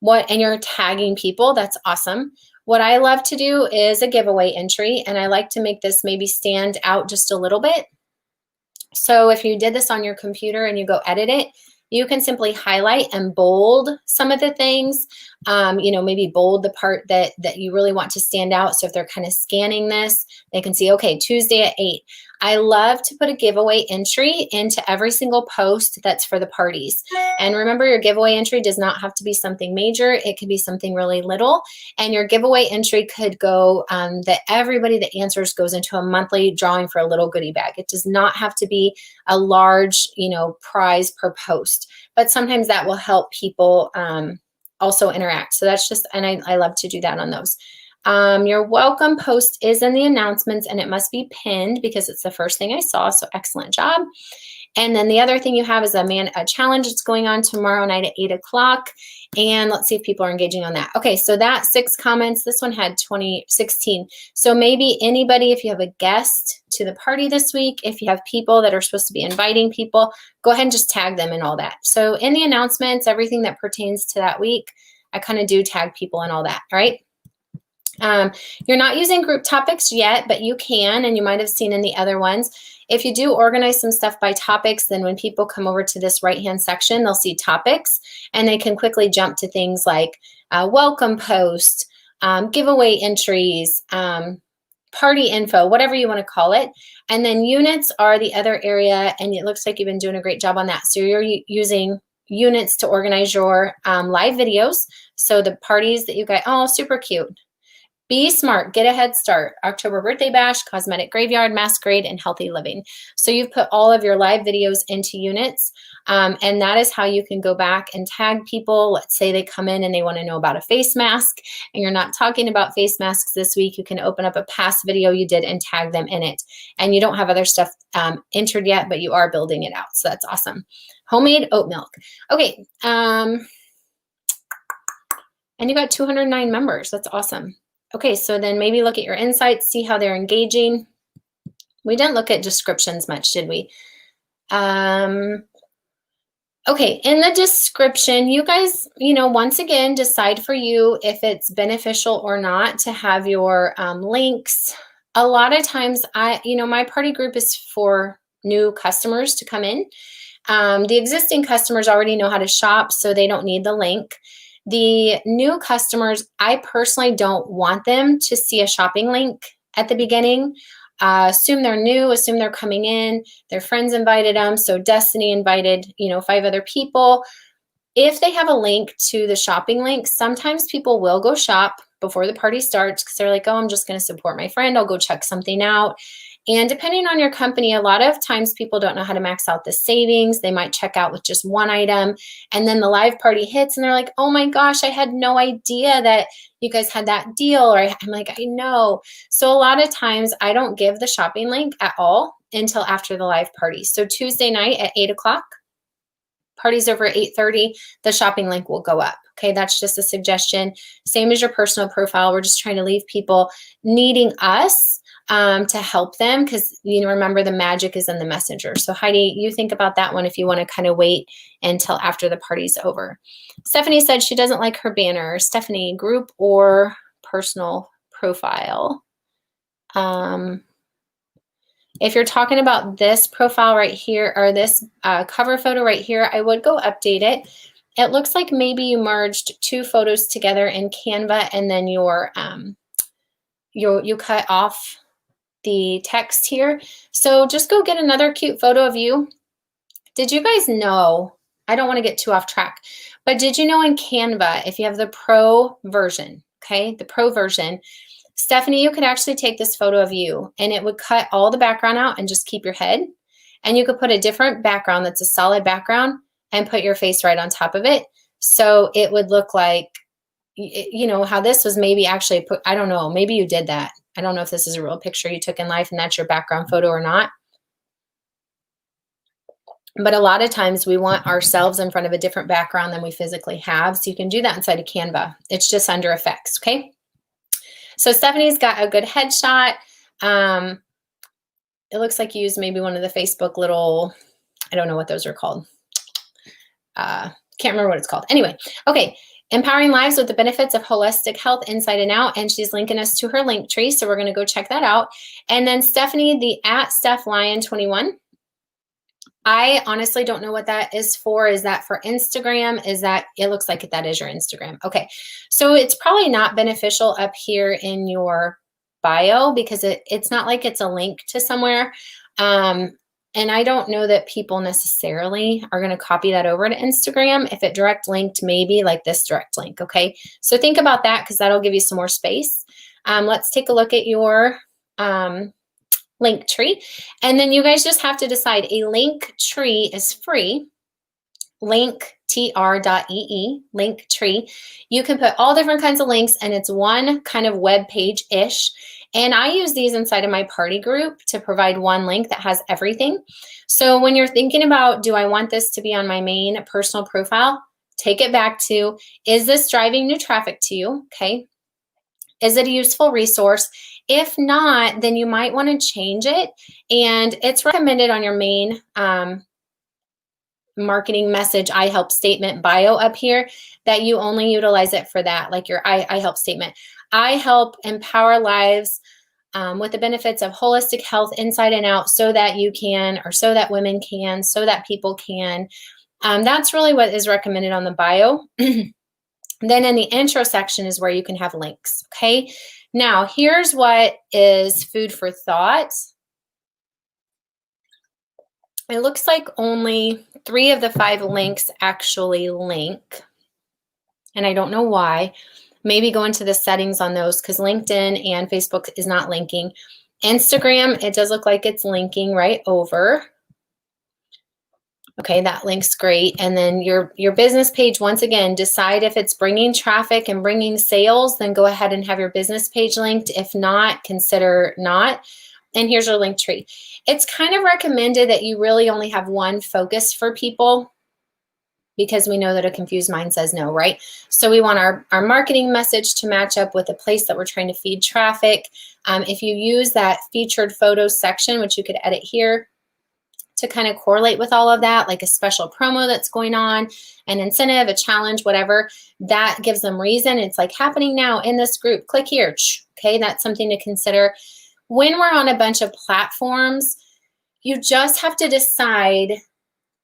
And you're tagging people. That's awesome. What I love to do is a giveaway entry, and I like to make this maybe stand out just a little bit. So if you did this on your computer and you go edit it, you can simply highlight and bold some of the things, maybe bold the part that you really want to stand out. So if they're kind of scanning this, they can see, okay, Tuesday at 8. I love to put a giveaway entry into every single post that's for the parties. And remember, your giveaway entry does not have to be something major. It could be something really little. And your giveaway entry could go that everybody that answers goes into a monthly drawing for a little goodie bag. It does not have to be a large, prize per post. But sometimes that will help people also interact. So that's just, and I love to do that on those. Your welcome post is in the announcements, and it must be pinned because it's the first thing I saw. So excellent job. And then the other thing you have is a challenge that's going on tomorrow night at 8 o'clock. And let's see if people are engaging on that. Okay, so that 6 comments. This one had 16. So maybe anybody, if you have a guest to the party this week, if you have people that are supposed to be inviting people, go ahead and just tag them and all that. So in the announcements, everything that pertains to that week, I kind of do tag people and all that, all right? You're not using group topics yet, but you can, and you might have seen in the other ones. If you do organize some stuff by topics, then when people come over to this right-hand section, they'll see topics, and they can quickly jump to things like welcome post, giveaway entries, party info, whatever you want to call it. And then units are the other area, and it looks like you've been doing a great job on that. So you're using units to organize your live videos. So the parties that you got, oh, super cute. Be smart, get a head start. October birthday bash, cosmetic graveyard, masquerade, and healthy living. So you've put all of your live videos into units, and that is how you can go back and tag people. Let's say they come in and they want to know about a face mask, and you're not talking about face masks this week. You can open up a past video you did and tag them in it. And you don't have other stuff entered yet, but you are building it out. So that's awesome. Homemade oat milk. Okay. And you got 209 members. That's awesome. Okay, so then maybe look at your insights, see how they're engaging. We didn't look at descriptions much, did we? Okay, in the description, you guys, once again, decide for you if it's beneficial or not to have your links. A lot of times, my party group is for new customers to come in. The existing customers already know how to shop, so they don't need the link. The new customers, I personally don't want them to see a shopping link at the beginning. Assume they're new, assume they're coming in, their friends invited them. So Destiny invited, 5 other people. If they have a link to the shopping link, sometimes people will go shop before the party starts because they're like, oh, I'm just going to support my friend. I'll go check something out. And depending on your company, a lot of times people don't know how to max out the savings. They might check out with just one item, and then the live party hits and they're like, oh my gosh, I had no idea that you guys had that deal. Or I'm like, I know. So a lot of times I don't give the shopping link at all until after the live party. So Tuesday night at 8 o'clock, party's over at 8:30, the shopping link will go up. Okay, that's just a suggestion. Same as your personal profile. We're just trying to leave people needing us to help them, because remember, the magic is in the messenger. So Heidi, you think about that one if you want to kind of wait until after the party's over. Stephanie said she doesn't like her banner. Stephanie, group or personal profile? If you're talking about this profile right here, or this cover photo right here, I would go update it. It looks like maybe you merged 2 photos together in Canva, and then you cut off the text here. So just go get another cute photo of you. Did you guys know, I don't want to get too off track, but did you know in Canva, if you have the pro version, okay, the pro version, Stephanie, you could actually take this photo of you and it would cut all the background out and just keep your head. And you could put a different background that's a solid background and put your face right on top of it. So it would look like, you know, how this was maybe actually put, I don't know, maybe you did that. I don't know if this is a real picture you took in life and that's your background photo or not. But a lot of times we want ourselves in front of a different background than we physically have. So you can do that inside of Canva. It's just under effects, okay? So Stephanie's got a good headshot. It looks like you used maybe one of the Facebook little, I don't know what those are called. Can't remember what it's called. Anyway, okay. Empowering lives with the benefits of holistic health inside and out. And she's linking us to her link tree. So we're going to go check that out. And then Stephanie, the @StephLion21. I honestly don't know what that is for. Is that for Instagram? Is that, it looks like that is your Instagram. Okay. So it's probably not beneficial up here in your bio because it's not like it's a link to somewhere. And I don't know that people necessarily are going to copy that over to Instagram. If it direct linked, maybe like this direct link. Okay. So think about that because that'll give you some more space. Let's take a look at your, link tree. And then you guys just have to decide a link tree is free. linktr.ee, link tree. You can put all different kinds of links and it's one kind of web page-ish. And I use these inside of my party group to provide one link that has everything. So when you're thinking about, do I want this to be on my main personal profile? Take it back to, is this driving new traffic to you? Okay. Is it a useful resource? If not, then you might want to change it. And it's recommended on your main marketing message, I help statement bio up here, that you only utilize it for that, like your I help statement. I help empower lives with the benefits of holistic health inside and out so that you can, or so that women can, so that people can. That's really what is recommended on the bio. Then in the intro section is where you can have links, okay? Now, here's what is food for thought. It looks like only 3 of the 5 links actually link, and I don't know why. Maybe go into the settings on those because LinkedIn and Facebook is not linking. Instagram, it does look like it's linking right over. Okay, that link's great. And then your business page, once again, decide if it's bringing traffic and bringing sales, then go ahead and have your business page linked. If not, consider not. And here's your link tree. It's kind of recommended that you really only have one focus for people because we know that a confused mind says no, right? So we want our marketing message to match up with the place that we're trying to feed traffic. If you use that featured photos section, which you could edit here, to kind of correlate with all of that, like a special promo that's going on, an incentive, a challenge, whatever, that gives them reason. It's like happening now in this group, click here. Okay, that's something to consider. When we're on a bunch of platforms, you just have to decide,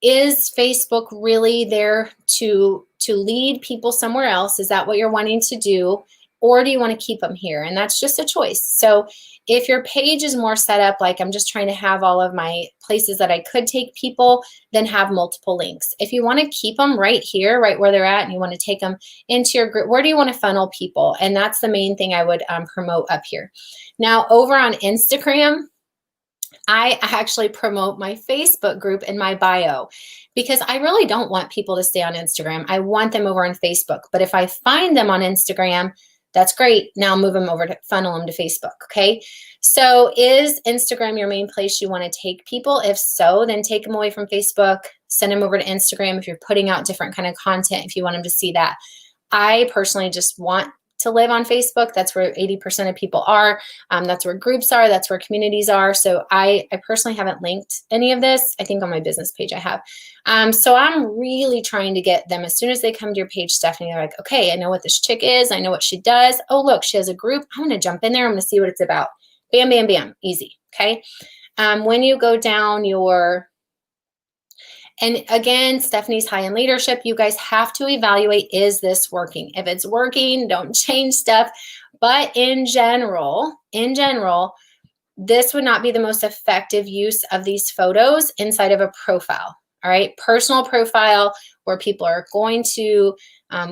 is Facebook really there to lead people somewhere else? Is that what you're wanting to do? Or do you want to keep them here? And that's just a choice. So if your page is more set up, like I'm just trying to have all of my places that I could take people, then have multiple links. If you want to keep them right here, right where they're at, and you want to take them into your group, where do you want to funnel people? And that's the main thing I would promote up here. Now, over on Instagram, I actually promote my Facebook group in my bio because I really don't want people to stay on Instagram. I want them over on Facebook. But if I find them on Instagram, that's great. Now move them over to funnel them to Facebook, okay? So is Instagram your main place you want to take people? If so, then take them away from Facebook, send them over to Instagram if you're putting out different kind of content, if you want them to see that. I personally just want to live on Facebook. That's where 80% of people are. That's where groups are. That's where communities are. So I personally haven't linked any of this. I think on my business page I have. So I'm really trying to get them, as soon as they come to your page, Stephanie, they're like, okay, I know what this chick is. I know what she does. Oh, look, she has a group. I'm going to jump in there. I'm going to see what it's about. Bam, bam, bam. Easy. Okay. When you go down your, and again, Stephanie's high in leadership. You guys have to evaluate, is this working? If it's working, don't change stuff. But in general, this would not be the most effective use of these photos inside of a profile. All right, personal profile where people are going to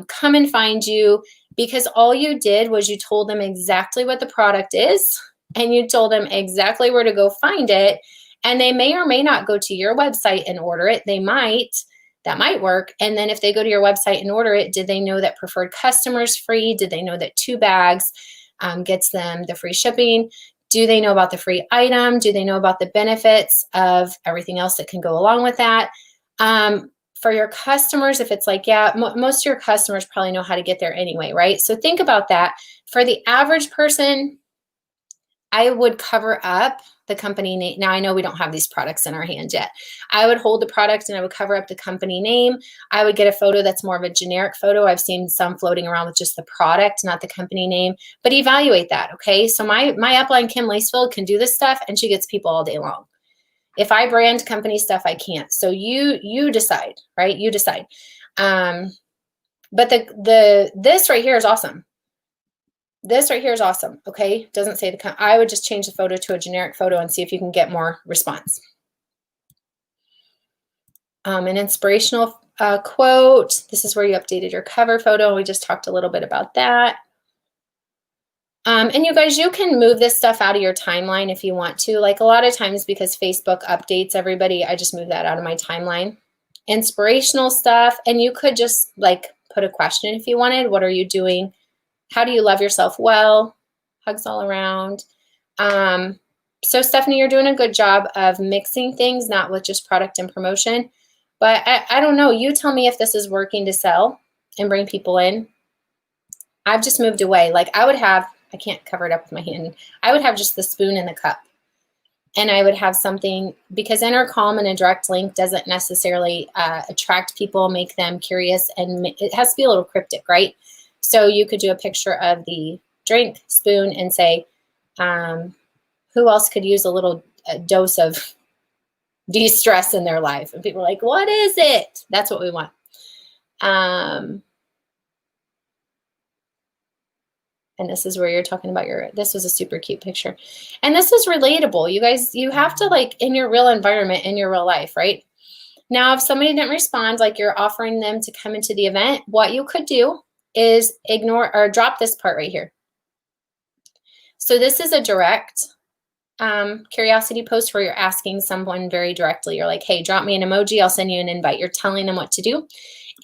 come and find you because all you did was you told them exactly what the product is and you told them exactly where to go find it. And they may or may not go to your website and order it. They might. That might work. And then if they go to your website and order it, did they know that preferred customers free? Did they know that 2 bags gets them the free shipping? Do they know about the free item? Do they know about the benefits of everything else that can go along with that? For your customers, if it's like, yeah, most of your customers probably know how to get there anyway, right? So think about that. For the average person, I would cover up the company name. Now I know we don't have these products in our hands yet. I would hold the product and I would cover up the company name. I would get a photo that's more of a generic photo. I've seen some floating around with just the product, not the company name, but evaluate that, okay? So my upline, Kim Lacefield, can do this stuff and she gets people all day long. If I brand company stuff, I can't. So you decide, right? You decide. But this right here is awesome. This right here is awesome, okay? Doesn't say I would just change the photo to a generic photo and see if you can get more response. An inspirational quote. This is where you updated your cover photo. We just talked a little bit about that. And you guys, you can move this stuff out of your timeline if you want to. Like a lot of times because Facebook updates everybody, I just move that out of my timeline. Inspirational stuff. And you could just like put a question if you wanted. What are you doing? How do you love yourself well? Hugs all around. So Stephanie, you're doing a good job of mixing things, not with just product and promotion. But I don't know. You tell me if this is working to sell and bring people in. I've just moved away. Like I would have, I can't cover it up with my hand. I would have just the spoon and the cup. And I would have something, because enter calm and a direct link doesn't necessarily attract people, make them curious, and it has to be a little cryptic, right? So you could do a picture of the drink, spoon, and say, who else could use a little dose of de-stress in their life? And people are like, what is it? That's what we want. And this is where you're talking about this was a super cute picture. And this is relatable. You guys, you have to like in your real environment, in your real life, right? Now, if somebody didn't respond, like you're offering them to come into the event, what you could do is ignore or drop this part right here. So this is a direct curiosity post where you're asking someone very directly. You're like, hey, drop me an emoji. I'll send you an invite. You're telling them what to do.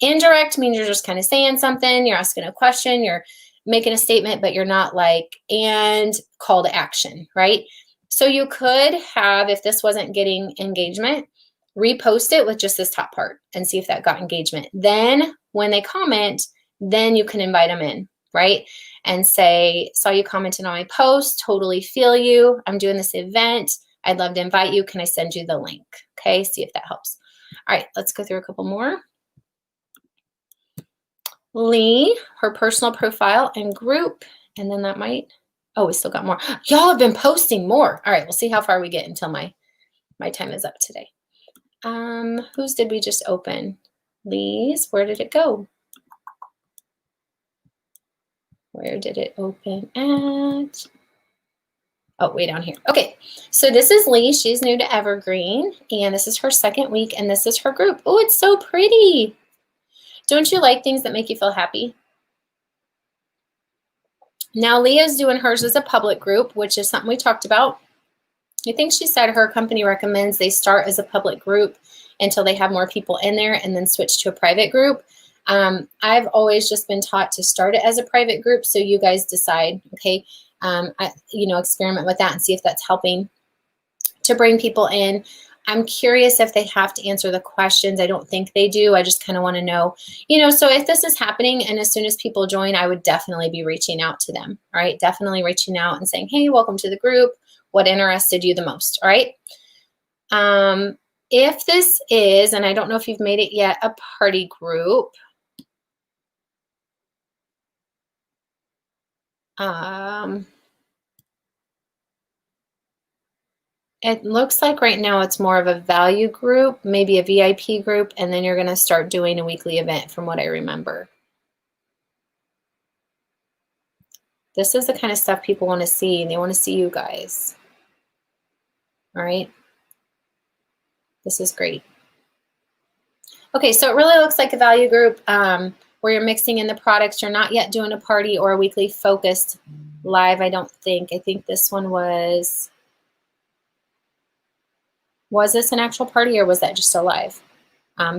Indirect means you're just kind of saying something. You're asking a question. You're making a statement, but you're not like, and call to action, right? So you could have, if this wasn't getting engagement, repost it with just this top part and see if that got engagement. Then when they comment, then you can invite them in, right? And say, saw you commented on my post, totally feel you. I'm doing this event. I'd love to invite you. Can I send you the link? Okay, see if that helps. All right, let's go through a couple more. Lee, her personal profile and group, and then that might, oh, we still got more. Y'all have been posting more. All right, we'll see how far we get until my time is up today. Whose did we just open? Lee's, where did it go? Where did it open at? Oh, way down here. Okay, so this is Lee. She's new to Evergreen, and this is her second week, and this is her group. Oh, it's so pretty. Don't you like things that make you feel happy? Now, Leah's doing hers as a public group, which is something we talked about. I think she said her company recommends they start as a public group until they have more people in there and then switch to a private group. I've always just been taught to start it as a private group, so you guys decide, okay? Experiment with that and see if that's helping to bring people in. I'm curious if they have to answer the questions. I don't think they do. I just kind of want to know, so if this is happening and as soon as people join, I would definitely be reaching out to them, all right? Definitely reaching out and saying, hey, welcome to the group. What interested you the most, all right? If this is, and I don't know if you've made it yet, a party group, it looks like right now it's more of a value group, maybe a VIP group, and then you're going to start doing a weekly event from what I remember. This is the kind of stuff people want to see, and they want to see you guys. All right. This is great. Okay, so it really looks like a value group where you're mixing in the products. You're not yet doing a party or a weekly focused live, I don't think. I think this one was this an actual party or was that just a live?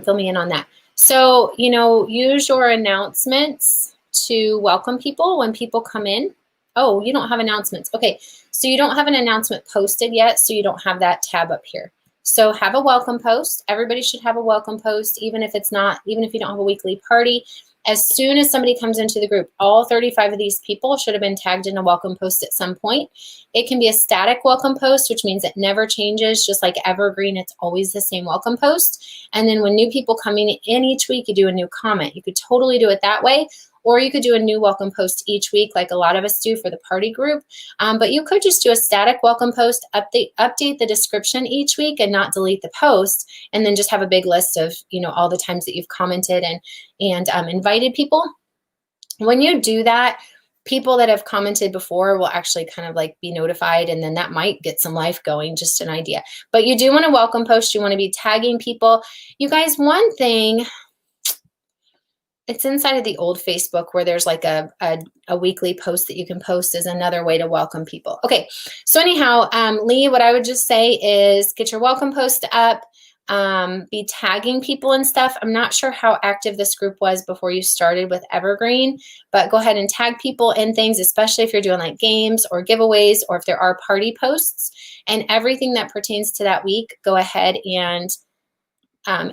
Fill me in on that. So, you know, use your announcements to welcome people when people come in. Oh, you don't have announcements. Okay, so you don't have an announcement posted yet, so you don't have that tab up here. So have a welcome post. Everybody should have a welcome post, even if it's not, even if you don't have a weekly party. As soon as somebody comes into the group, all 35 of these people should have been tagged in a welcome post at some point. It can be a static welcome post, which means it never changes, just like evergreen, it's always the same welcome post. And then when new people come in each week, you do a new comment. You could totally do it that way, or you could do a new welcome post each week like a lot of us do for the party group. But you could just do a static welcome post, update the description each week and not delete the post, and then just have a big list of, you know, all the times that you've commented and invited people. When you do that, people that have commented before will actually kind of like be notified, and then that might get some life going, just an idea. But you do want to welcome post. You want to be tagging people. You guys, one thing, it's inside of the old Facebook where there's like a weekly post that you can post as another way to welcome people. Okay, so anyhow, Lee, what I would just say is get your welcome post up, be tagging people and stuff. I'm not sure how active this group was before you started with Evergreen, but go ahead and tag people in things, especially if you're doing like games or giveaways, or if there are party posts, and everything that pertains to that week, go ahead and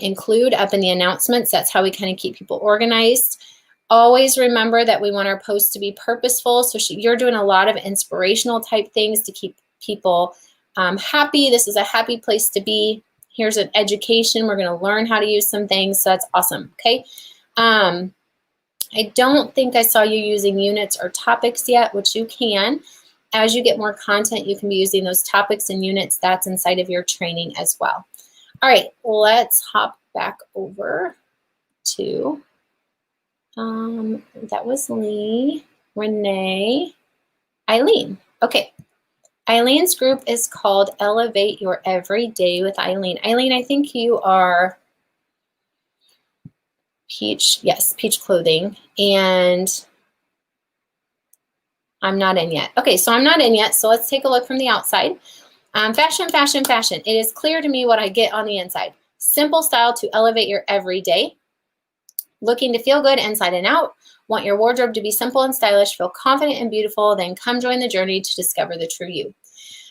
include up in the announcements. That's how we kind of keep people organized. Always remember that we want our posts to be purposeful. So you're doing a lot of inspirational type things to keep people happy. This is a happy place to be. Here's an education. We're going to learn how to use some things. So that's awesome. Okay. I don't think I saw you using units or topics yet, which you can. As you get more content, you can be using those topics and units. That's inside of your training as well. All right, let's hop back over to, that was Lee, Renee, Eileen. Okay, Eileen's group is called Elevate Your Everyday with Eileen. Eileen, I think you are Peach, yes, Peach Clothing, and I'm not in yet. Okay, so I'm not in yet, so let's take a look from the outside. Fashion, fashion, fashion. It is clear to me what I get on the inside. Simple style to elevate your everyday. Looking to feel good inside and out. Want your wardrobe to be simple and stylish. Feel confident and beautiful. Then come join the journey to discover the true you.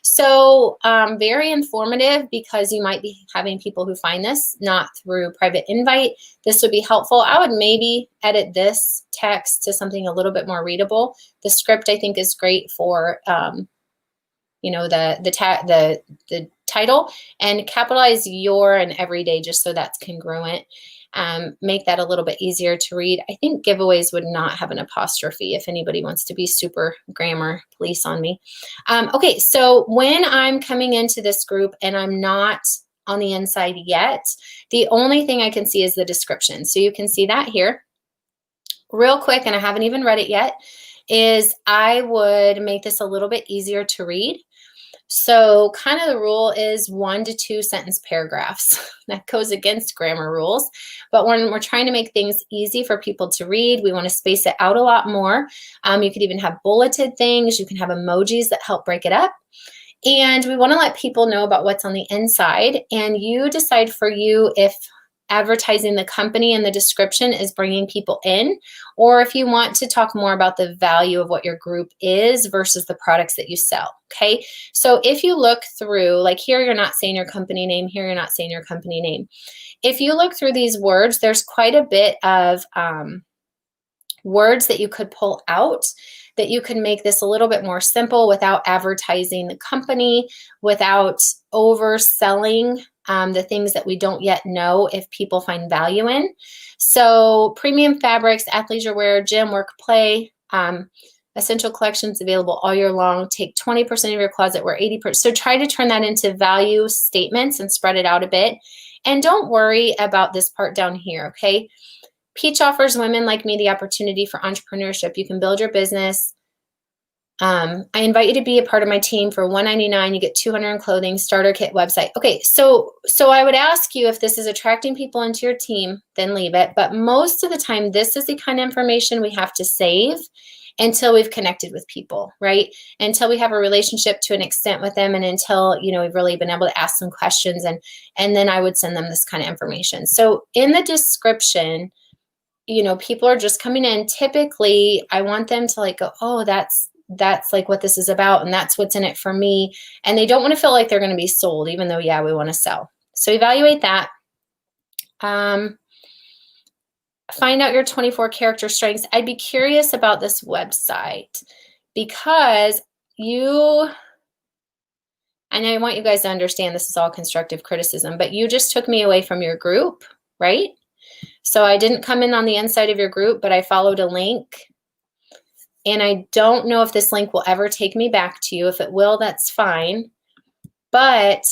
So very informative, because you might be having people who find this not through private invite. This would be helpful. I would maybe edit this text to something a little bit more readable. The script, I think, is great for you know, the title, and capitalize your and everyday just so that's congruent. Make that a little bit easier to read. I think giveaways would not have an apostrophe if anybody wants to be super grammar police on me. Okay, so when I'm coming into this group and I'm not on the inside yet, the only thing I can see is the description. So you can see that here. Real quick, and I haven't even read it yet, is I would make this a little bit easier to read. So kind of the rule is 1 to 2 sentence paragraphs. That goes against grammar rules. But when we're trying to make things easy for people to read, we want to space it out a lot more. You could even have bulleted things. You can have emojis that help break it up. And we want to let people know about what's on the inside. And you decide for you if advertising the company in the description is bringing people in, or if you want to talk more about the value of what your group is versus the products that you sell. Okay, so if you look through, like here, you're not saying your company name, here, you're not saying your company name. If you look through these words, there's quite a bit of words that you could pull out, that you can make this a little bit more simple without advertising the company, without overselling the things that we don't yet know if people find value in. So premium fabrics, athleisure wear, gym, work, play, essential collections available all year long. Take 20% of your closet, wear 80%. So try to turn that into value statements and spread it out a bit. And don't worry about this part down here, okay? Peach offers women like me the opportunity for entrepreneurship. You can build your business I invite you to be a part of my team for $199. You get 200 in clothing, starter kit, website. Okay, so I would ask you, if this is attracting people into your team, then leave it. But most of the time, this is the kind of information we have to save until we've connected with people, right? Until we have a relationship to an extent with them, and until, you know, we've really been able to ask some questions, and then I would send them this kind of information. So in the description, you know, people are just coming in. Typically, I want them to like go, oh, that's like what this is about, and that's what's in it for me. And they don't want to feel like they're going to be sold, even though, yeah, we want to sell. So evaluate that. Find out your 24 character strengths. I'd be curious about this website, because and I want you guys to understand this is all constructive criticism, but you just took me away from your group, right? So I didn't come in on the inside of your group, but I followed a link. And I don't know if this link will ever take me back to you. If it will, that's fine. But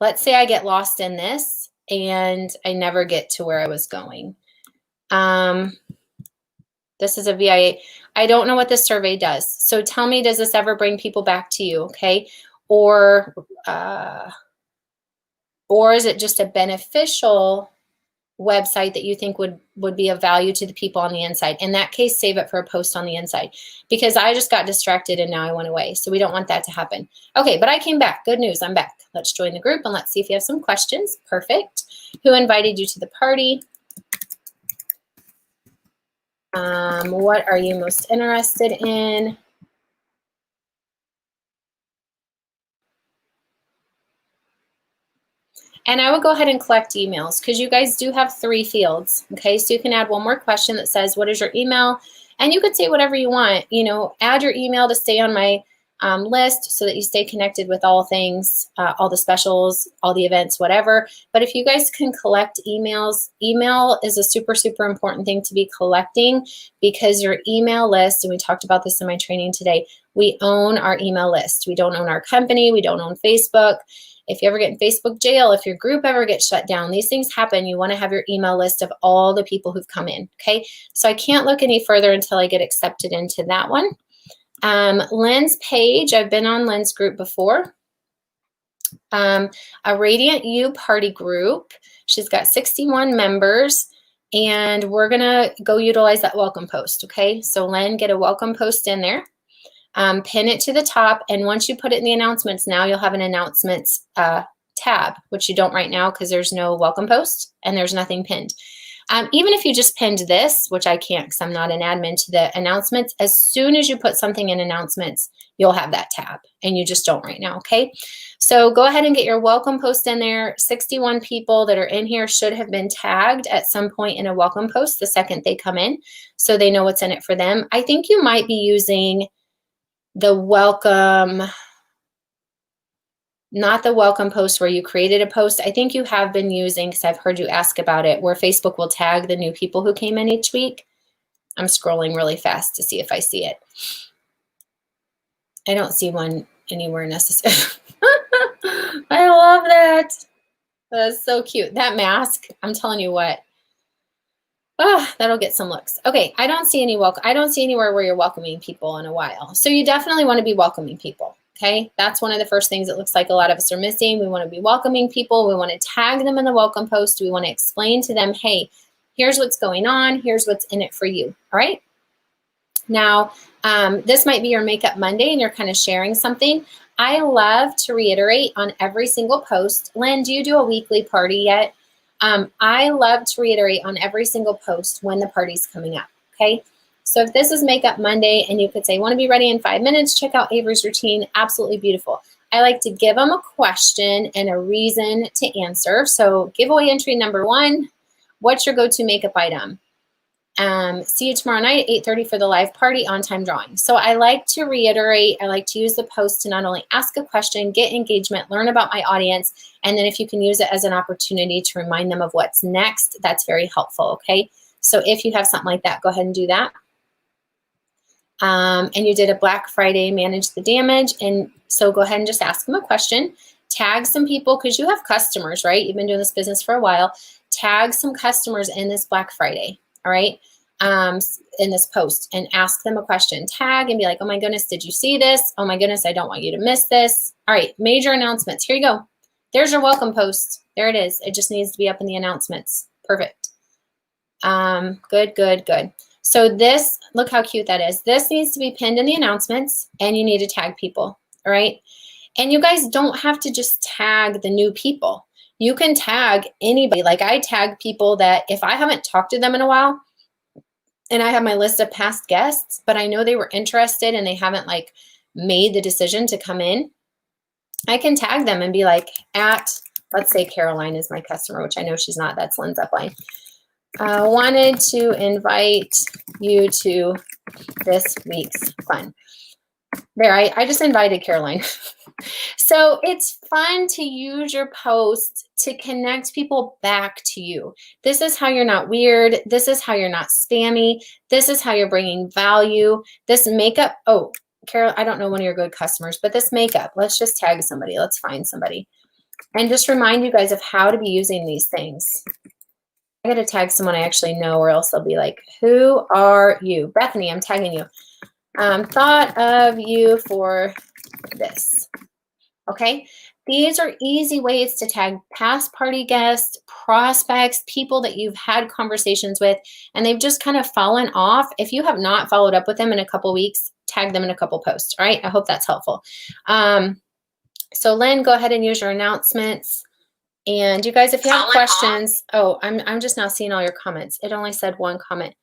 let's say I get lost in this and I never get to where I was going. This is a VIA. I don't know what this survey does. So tell me, does this ever bring people back to you? Okay. Or is it just a beneficial website that you think would be of value to the people on the inside? In that case, save it for a post on the inside, because I just got distracted and now I went away. So we don't want that to happen. Okay, but I came back. Good news, I'm back. Let's join the group and let's see if you have some questions. Perfect. Who invited you to the party? What are you most interested in? And I would go ahead and collect emails, because you guys do have 3 fields. Okay, so you can add one more question that says, what is your email? And you could say whatever you want. You know, add your email to stay on my list, so that you stay connected with all things, all the specials, all the events, whatever. But if you guys can collect emails, email is a super, super important thing to be collecting, because your email list, and we talked about this in my training today, we own our email list. We don't own our company. We don't own Facebook. If you ever get in Facebook jail, if your group ever gets shut down, these things happen. You want to have your email list of all the people who've come in, okay? So I can't look any further until I get accepted into that one. Lynn's page, I've been on Lynn's group before. A Radiant You party group. She's got 61 members, and we're going to go utilize that welcome post, okay? So Lynn, get a welcome post in there. Pin it to the top, and once you put it in the announcements, now you'll have an announcements tab, which you don't right now because there's no welcome post and there's nothing pinned. Even if you just pinned this, which I can't because I'm not an admin to the announcements, as soon as you put something in announcements, you'll have that tab, and you just don't right now, okay? So go ahead and get your welcome post in there. 61 people that are in here should have been tagged at some point in a welcome post the second they come in, so they know what's in it for them. I think you might be using the welcome, not the welcome post where you created a post. I think you have been using, because I've heard you ask about it, where Facebook will tag the new people who came in each week. I'm scrolling really fast to see if I see it. I don't see one anywhere necessarily. I love that. That's so cute. That mask, I'm telling you what. Oh, that'll get some looks. Okay, I don't see anywhere where you're welcoming people in a while. So you definitely want to be welcoming people, okay? That's one of the first things it looks like a lot of us are missing. We want to be welcoming people. We want to tag them in the welcome post. We want to explain to them, hey, here's what's going on. Here's what's in it for you, all right? Now, this might be your Makeup Monday and you're kind of sharing something. I love to reiterate on every single post. Lynn, do you do a weekly party yet? I love to reiterate on every single post when the party's coming up, okay? So if this is Makeup Monday and you could say, want to be ready in 5 minutes, check out Avery's routine, absolutely beautiful. I like to give them a question and a reason to answer. So giveaway entry number 1, what's your go-to makeup item? See you tomorrow night at 8:30 for the live party on-time drawing. So I like to reiterate, I like to use the post to not only ask a question, get engagement, learn about my audience, and then if you can use it as an opportunity to remind them of what's next, that's very helpful, okay? So if you have something like that, go ahead and do that. And you did a Black Friday, manage the damage, and so go ahead and just ask them a question. Tag some people, because you have customers, right? You've been doing this business for a while. Tag some customers in this Black Friday. All right. in this post and ask them a question. Tag and be like, oh my goodness, did you see this? Oh my goodness, I don't want you to miss this. All right, major announcements. Here you go. There's your welcome post. There it is. It just needs to be up in the announcements. Perfect. Good, good, good. So this, look how cute that is. This needs to be pinned in the announcements, and you need to tag people, all right? And you guys don't have to just tag the new people. You can tag anybody. Like I tag people that if I haven't talked to them in a while, and I have my list of past guests, but I know they were interested and they haven't like made the decision to come in, I can tag them and be like, let's say Caroline is my customer, which I know she's not, that's Lynn's upline. Wanted to invite you to this week's fun. There, I just invited Caroline. So it's fun to use your posts to connect people back to you. This is how you're not weird. This is how you're not spammy. This is how you're bringing value. This makeup, oh, Carol, I don't know one of your good customers, but this makeup, let's just tag somebody. Let's find somebody. And just remind you guys of how to be using these things. I got to tag someone I actually know, or else they'll be like, who are you? Bethany, I'm tagging you. Thought of you for this. Okay, these are easy ways to tag past party guests, prospects, people that you've had conversations with, and they've just kind of fallen off. If you have not followed up with them in a couple weeks, tag them in a couple posts. All right, I hope that's helpful. So Lynn, go ahead and use your announcements. And you guys, if you have questions, oh, I'm just now seeing all your comments. It only said one comment.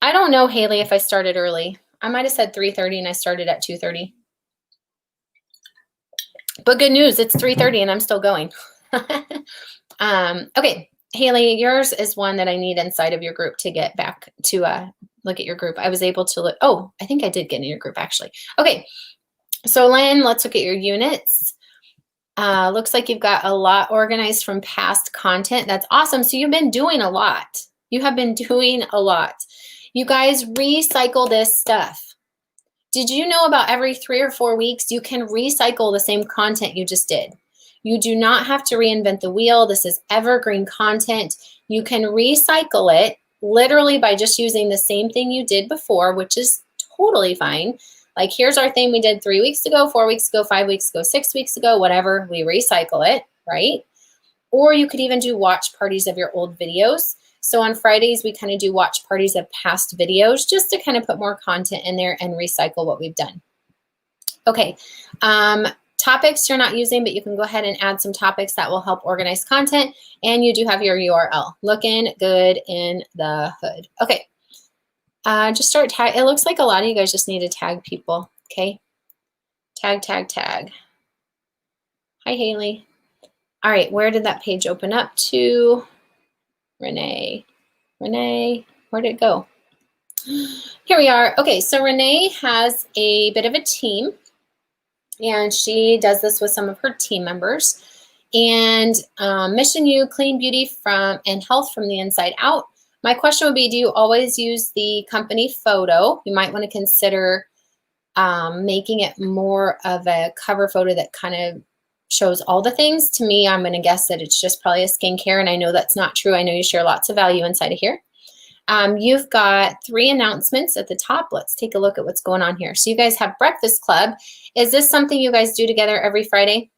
I don't know, Haley, if I started early. I might have said 3:30 and I started at 2:30. But good news, it's 3:30 and I'm still going. Okay, Haley, yours is one that I need inside of your group to get back to look at your group. I was able to look, oh, I think I did get in your group actually. Okay, so Lynn, let's look at your units. Looks like you've got a lot organized from past content. That's awesome. So you've been doing a lot. You have been doing a lot. You guys recycle this stuff. Did you know about every 3 or 4 weeks, you can recycle the same content you just did? You do not have to reinvent the wheel. This is evergreen content. You can recycle it literally by just using the same thing you did before, which is totally fine. Like here's our thing we did 3 weeks ago, 4 weeks ago, 5 weeks ago, 6 weeks ago, whatever, we recycle it, right? Or you could even do watch parties of your old videos. So on Fridays, we kind of do watch parties of past videos just to kind of put more content in there and recycle what we've done. Okay, topics you're not using, but you can go ahead and add some topics that will help organize content. And you do have your URL. Looking good in the hood. Okay, just start tag. It looks like a lot of you guys just need to tag people, okay? Tag, tag, tag. Hi, Haley. All right, where did that page open up to? Renee, where'd it go? Here we are. Okay, so Renee has a bit of a team, and she does this with some of her team members. And Mission U, clean beauty and health from the inside out. My question would be, do you always use the company photo? You might want to consider making it more of a cover photo that kind of shows all the things. To me, I'm going to guess that it's just probably a skincare, and I know that's not true. I know you share lots of value inside of here. You've got 3 announcements at the top. Let's take a look at what's going on here. So you guys have Breakfast Club. Is this something you guys do together every Friday?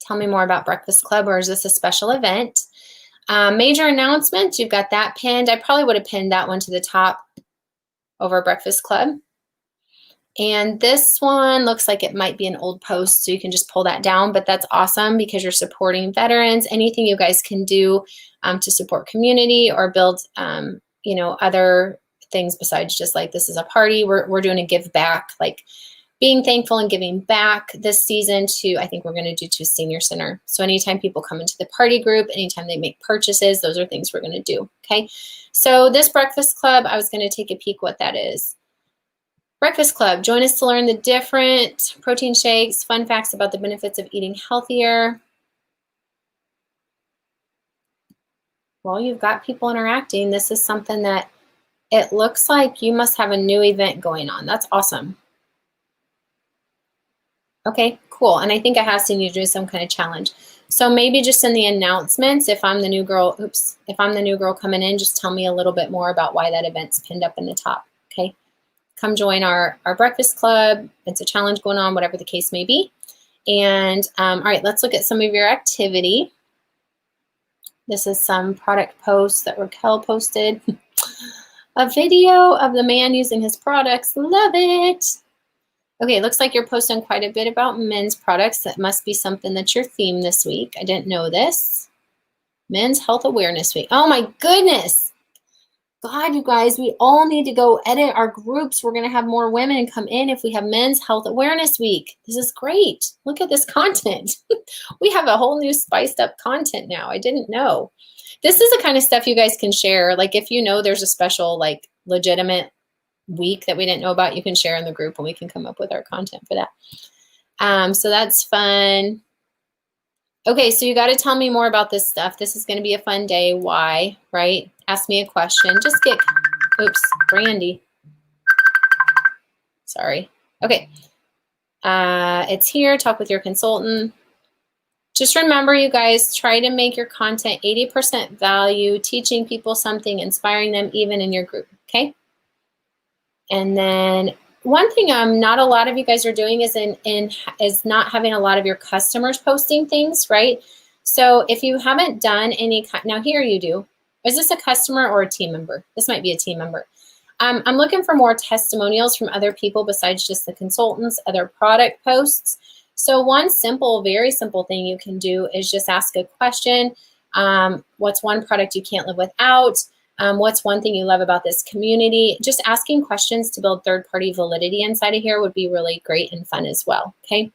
Tell me more about Breakfast Club, or is this a special event? Major announcements, you've got that pinned. I probably would have pinned that one to the top over Breakfast Club. And this one looks like it might be an old post, so you can just pull that down, but that's awesome because you're supporting veterans. Anything you guys can do to support community or build, you know, other things besides just like this is a party. We're doing a give back, like being thankful and giving back this season to, I think we're going to do to Senior Center. So anytime people come into the party group, anytime they make purchases, those are things we're going to do, okay? So this Breakfast Club, I was going to take a peek what that is. Breakfast Club, join us to learn the different protein shakes, fun facts about the benefits of eating healthier. Well, you've got people interacting. This is something that it looks like you must have a new event going on. That's awesome. Okay, cool. And I think I have seen you do some kind of challenge. So maybe just in the announcements, if I'm the new girl, if I'm the new girl coming in, just tell me a little bit more about why that event's pinned up in the top, okay? Come join our breakfast club. It's a challenge going on, whatever the case may be. And all right, let's look at some of your activity. This is some product posts that Raquel posted. A video of the man using his products. Love it. Okay, looks like you're posting quite a bit about men's products. That must be something that's your theme this week. I didn't know this. Men's Health Awareness Week. Oh my goodness. God, you guys, we all need to go edit our groups. We're going to have more women come in if we have Men's Health Awareness Week. This is great. Look at this content. We have a whole new spiced up content now. I didn't know. This is the kind of stuff you guys can share. Like if you know there's a special, like legitimate week that we didn't know about, you can share in the group and we can come up with our content for that. So that's fun. Okay, so you got to tell me more about this stuff. This is going to be a fun day. Why, right? Ask me a question. Just get, oops, Brandy. Sorry. Okay. It's here. Talk with your consultant. Just remember, you guys, try to make your content 80% value, teaching people something, inspiring them even in your group, okay? And then one thing not a lot of you guys are doing is not having a lot of your customers posting things, right? So if you haven't done any, now here you do. Is this a customer or a team member? This might be a team member. I'm looking for more testimonials from other people besides just the consultants, other product posts. So one simple, very simple thing you can do is just ask a question. What's one product you can't live without? What's one thing you love about this community? Just asking questions to build third-party validity inside of here would be really great and fun as well, okay?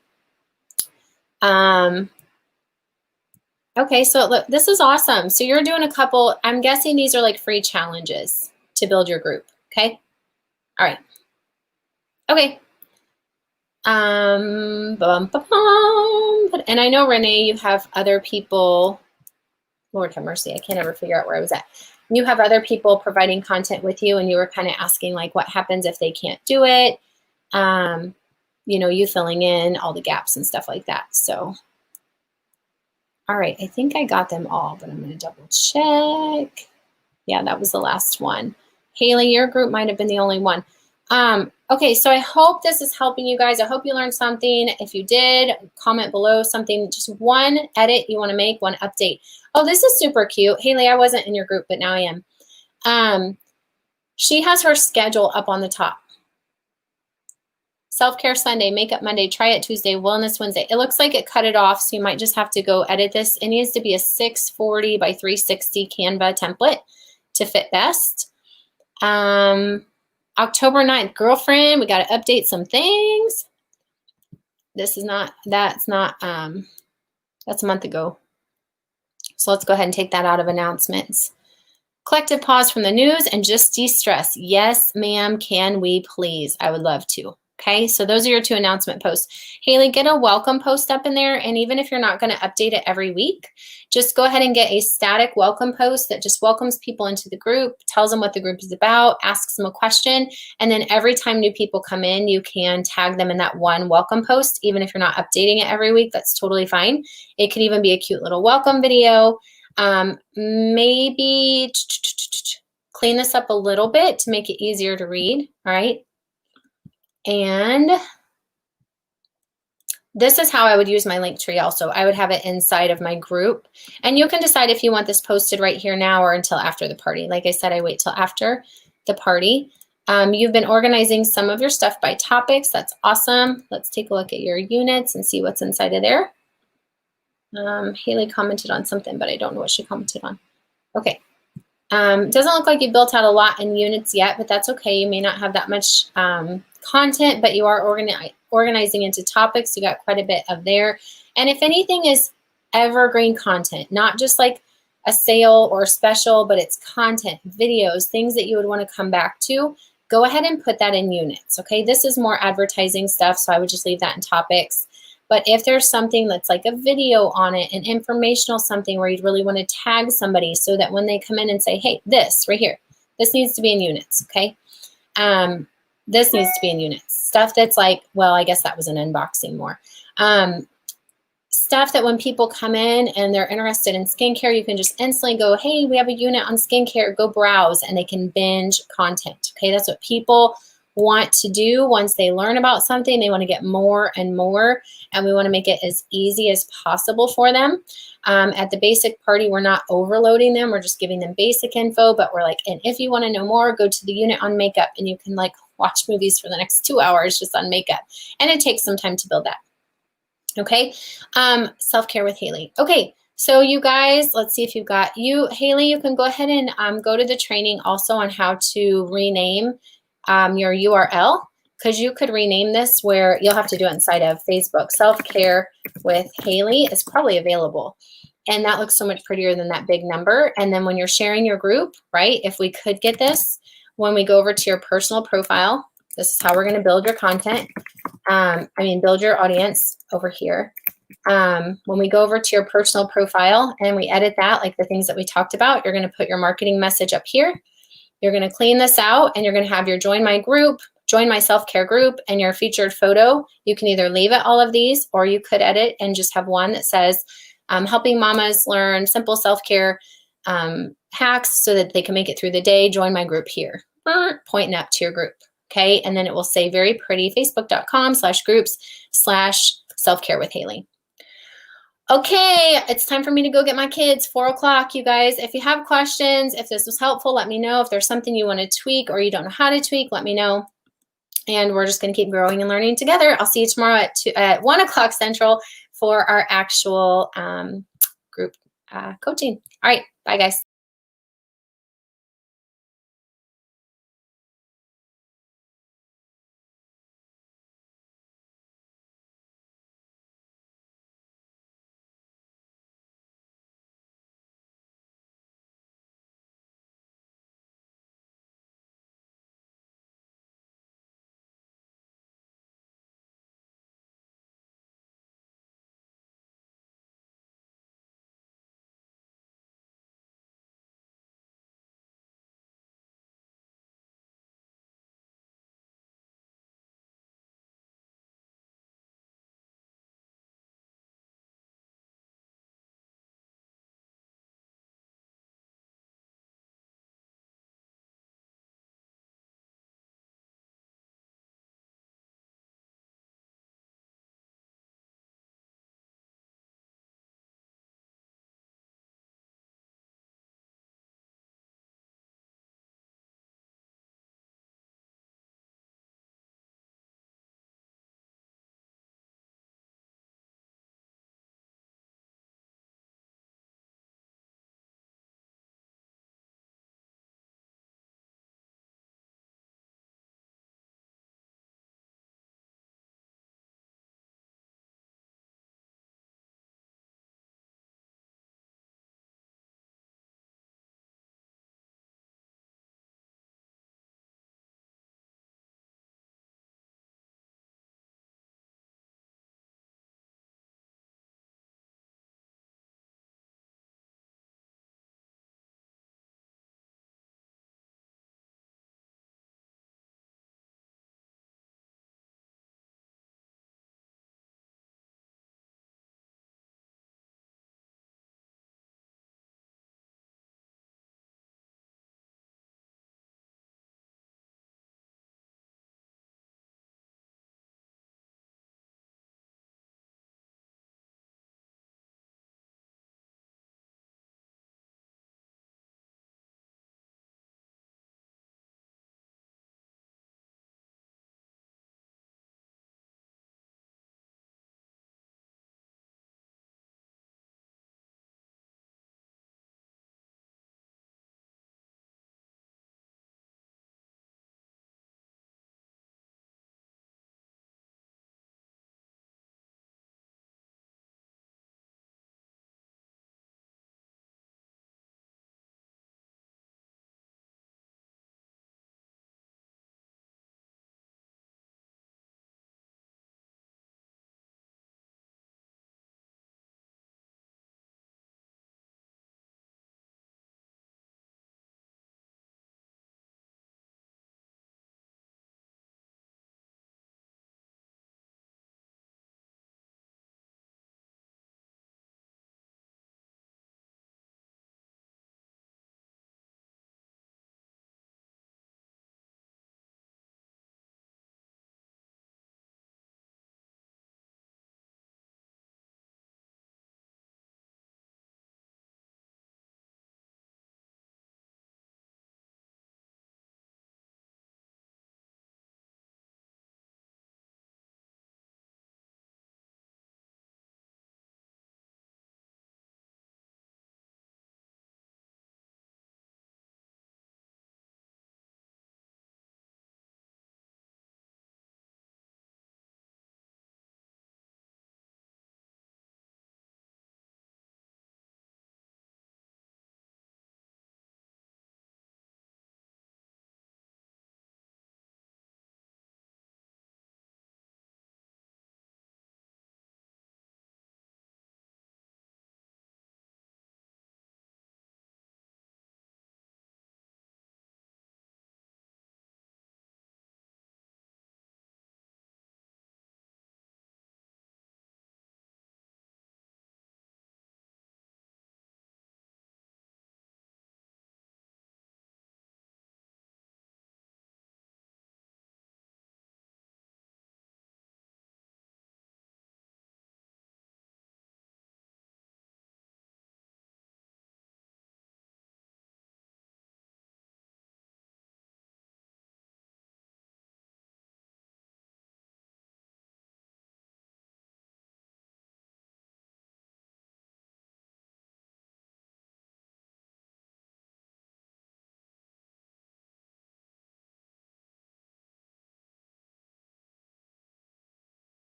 Okay, so look, this is awesome. So you're doing a couple, I'm guessing these are like free challenges to build your group, okay? All right. Okay. And I know, Renee, you have other people, Lord have mercy, I can't ever figure out where I was at. You have other people providing content with you, and you were kind of asking like what happens if they can't do it. You know, you filling in all the gaps and stuff like that. So, all right, I think I got them all, but I'm going to double check. Yeah, that was the last one. Haley, your group might have been the only one. Okay, so I hope this is helping you guys. I hope you learned something. If you did, comment below something, just one edit you want to make, one update. Oh, this is super cute. Haley, I wasn't in your group, but now I am. She has her schedule up on the top. Self-care Sunday, Makeup Monday, Try It Tuesday, Wellness Wednesday. It looks like it cut it off, so you might just have to go edit this. It needs to be a 640 by 360 Canva template to fit best. October 9th, girlfriend, we got to update some things. This is not, that's a month ago. So let's go ahead and take that out of announcements. Collective pause from the news and just de-stress. Yes, ma'am, can we please? I would love to. Okay, so those are your two announcement posts. Haley, get a welcome post up in there. And even if you're not going to update it every week, just go ahead and get a static welcome post that just welcomes people into the group, tells them what the group is about, asks them a question. And then every time new people come in, you can tag them in that one welcome post. Even if you're not updating it every week, that's totally fine. It could even be a cute little welcome video. Maybe clean this up a little bit to make it easier to read. All right. And this is how I would use my link tree also. I would have it inside of my group. And you can decide if you want this posted right here now or until after the party. Like I said, I wait till after the party. You've been organizing some of your stuff by topics. That's awesome. Let's take a look at your units and see what's inside of there. Haley commented on something, but I don't know what she commented on. Okay. Doesn't look like you built out a lot in units yet, but that's okay. You may not have that much content, but you are organizing into topics. You got quite a bit of there. And if anything is evergreen content, not just like a sale or special, but it's content, videos, things that you would want to come back to, go ahead and put that in units. Okay, this is more advertising stuff, so I would just leave that in topics. But if there's something that's like a video on it, an informational something where you'd really want to tag somebody so that when they come in and say, hey, this right here, this needs to be in units, okay? this needs to be in units. Stuff that's like, well, I guess that was an unboxing more. Stuff that when people come in and they're interested in skincare, you can just instantly go, hey, we have a unit on skincare, go browse, and they can binge content. Okay, that's what people want to do once they learn about something. They want to get more and more, and we want to make it as easy as possible for them. At the basic party, we're not overloading them. We're just giving them basic info, but we're like, and if you want to know more, go to the unit on makeup, and you can like watch movies for the next 2 hours just on makeup. And it takes some time to build that. Okay, self-care with Haley. Okay, so you guys, let's see if you've got, Haley, you can go ahead and go to the training also on how to rename your URL, because you could rename this where you'll have to do it inside of Facebook. Self-care with Haley is probably available. And that looks so much prettier than that big number. And then when you're sharing your group, right, if we could get this, when we go over to your personal profile, this is how we're going to build your content. Build your audience over here. When we go over to your personal profile and we edit that, like the things that we talked about, you're going to put your marketing message up here. You're going to clean this out, and you're going to have your join my group, join my self-care group, and your featured photo. You can either leave it all of these, or you could edit and just have one that says, helping mamas learn simple self-care hacks so that they can make it through the day. Join my group here, pointing up to your group. Okay, and then it will say very pretty, facebook.com/groups/self-care with Haley. Okay, it's time for me to go get my kids. 4 o'clock, you guys. If you have questions, if this was helpful, let me know. If there's something you want to tweak or you don't know how to tweak, let me know. And we're just going to keep growing and learning together. I'll see you tomorrow at 1 o'clock Central for our actual group coaching. All right, bye, guys.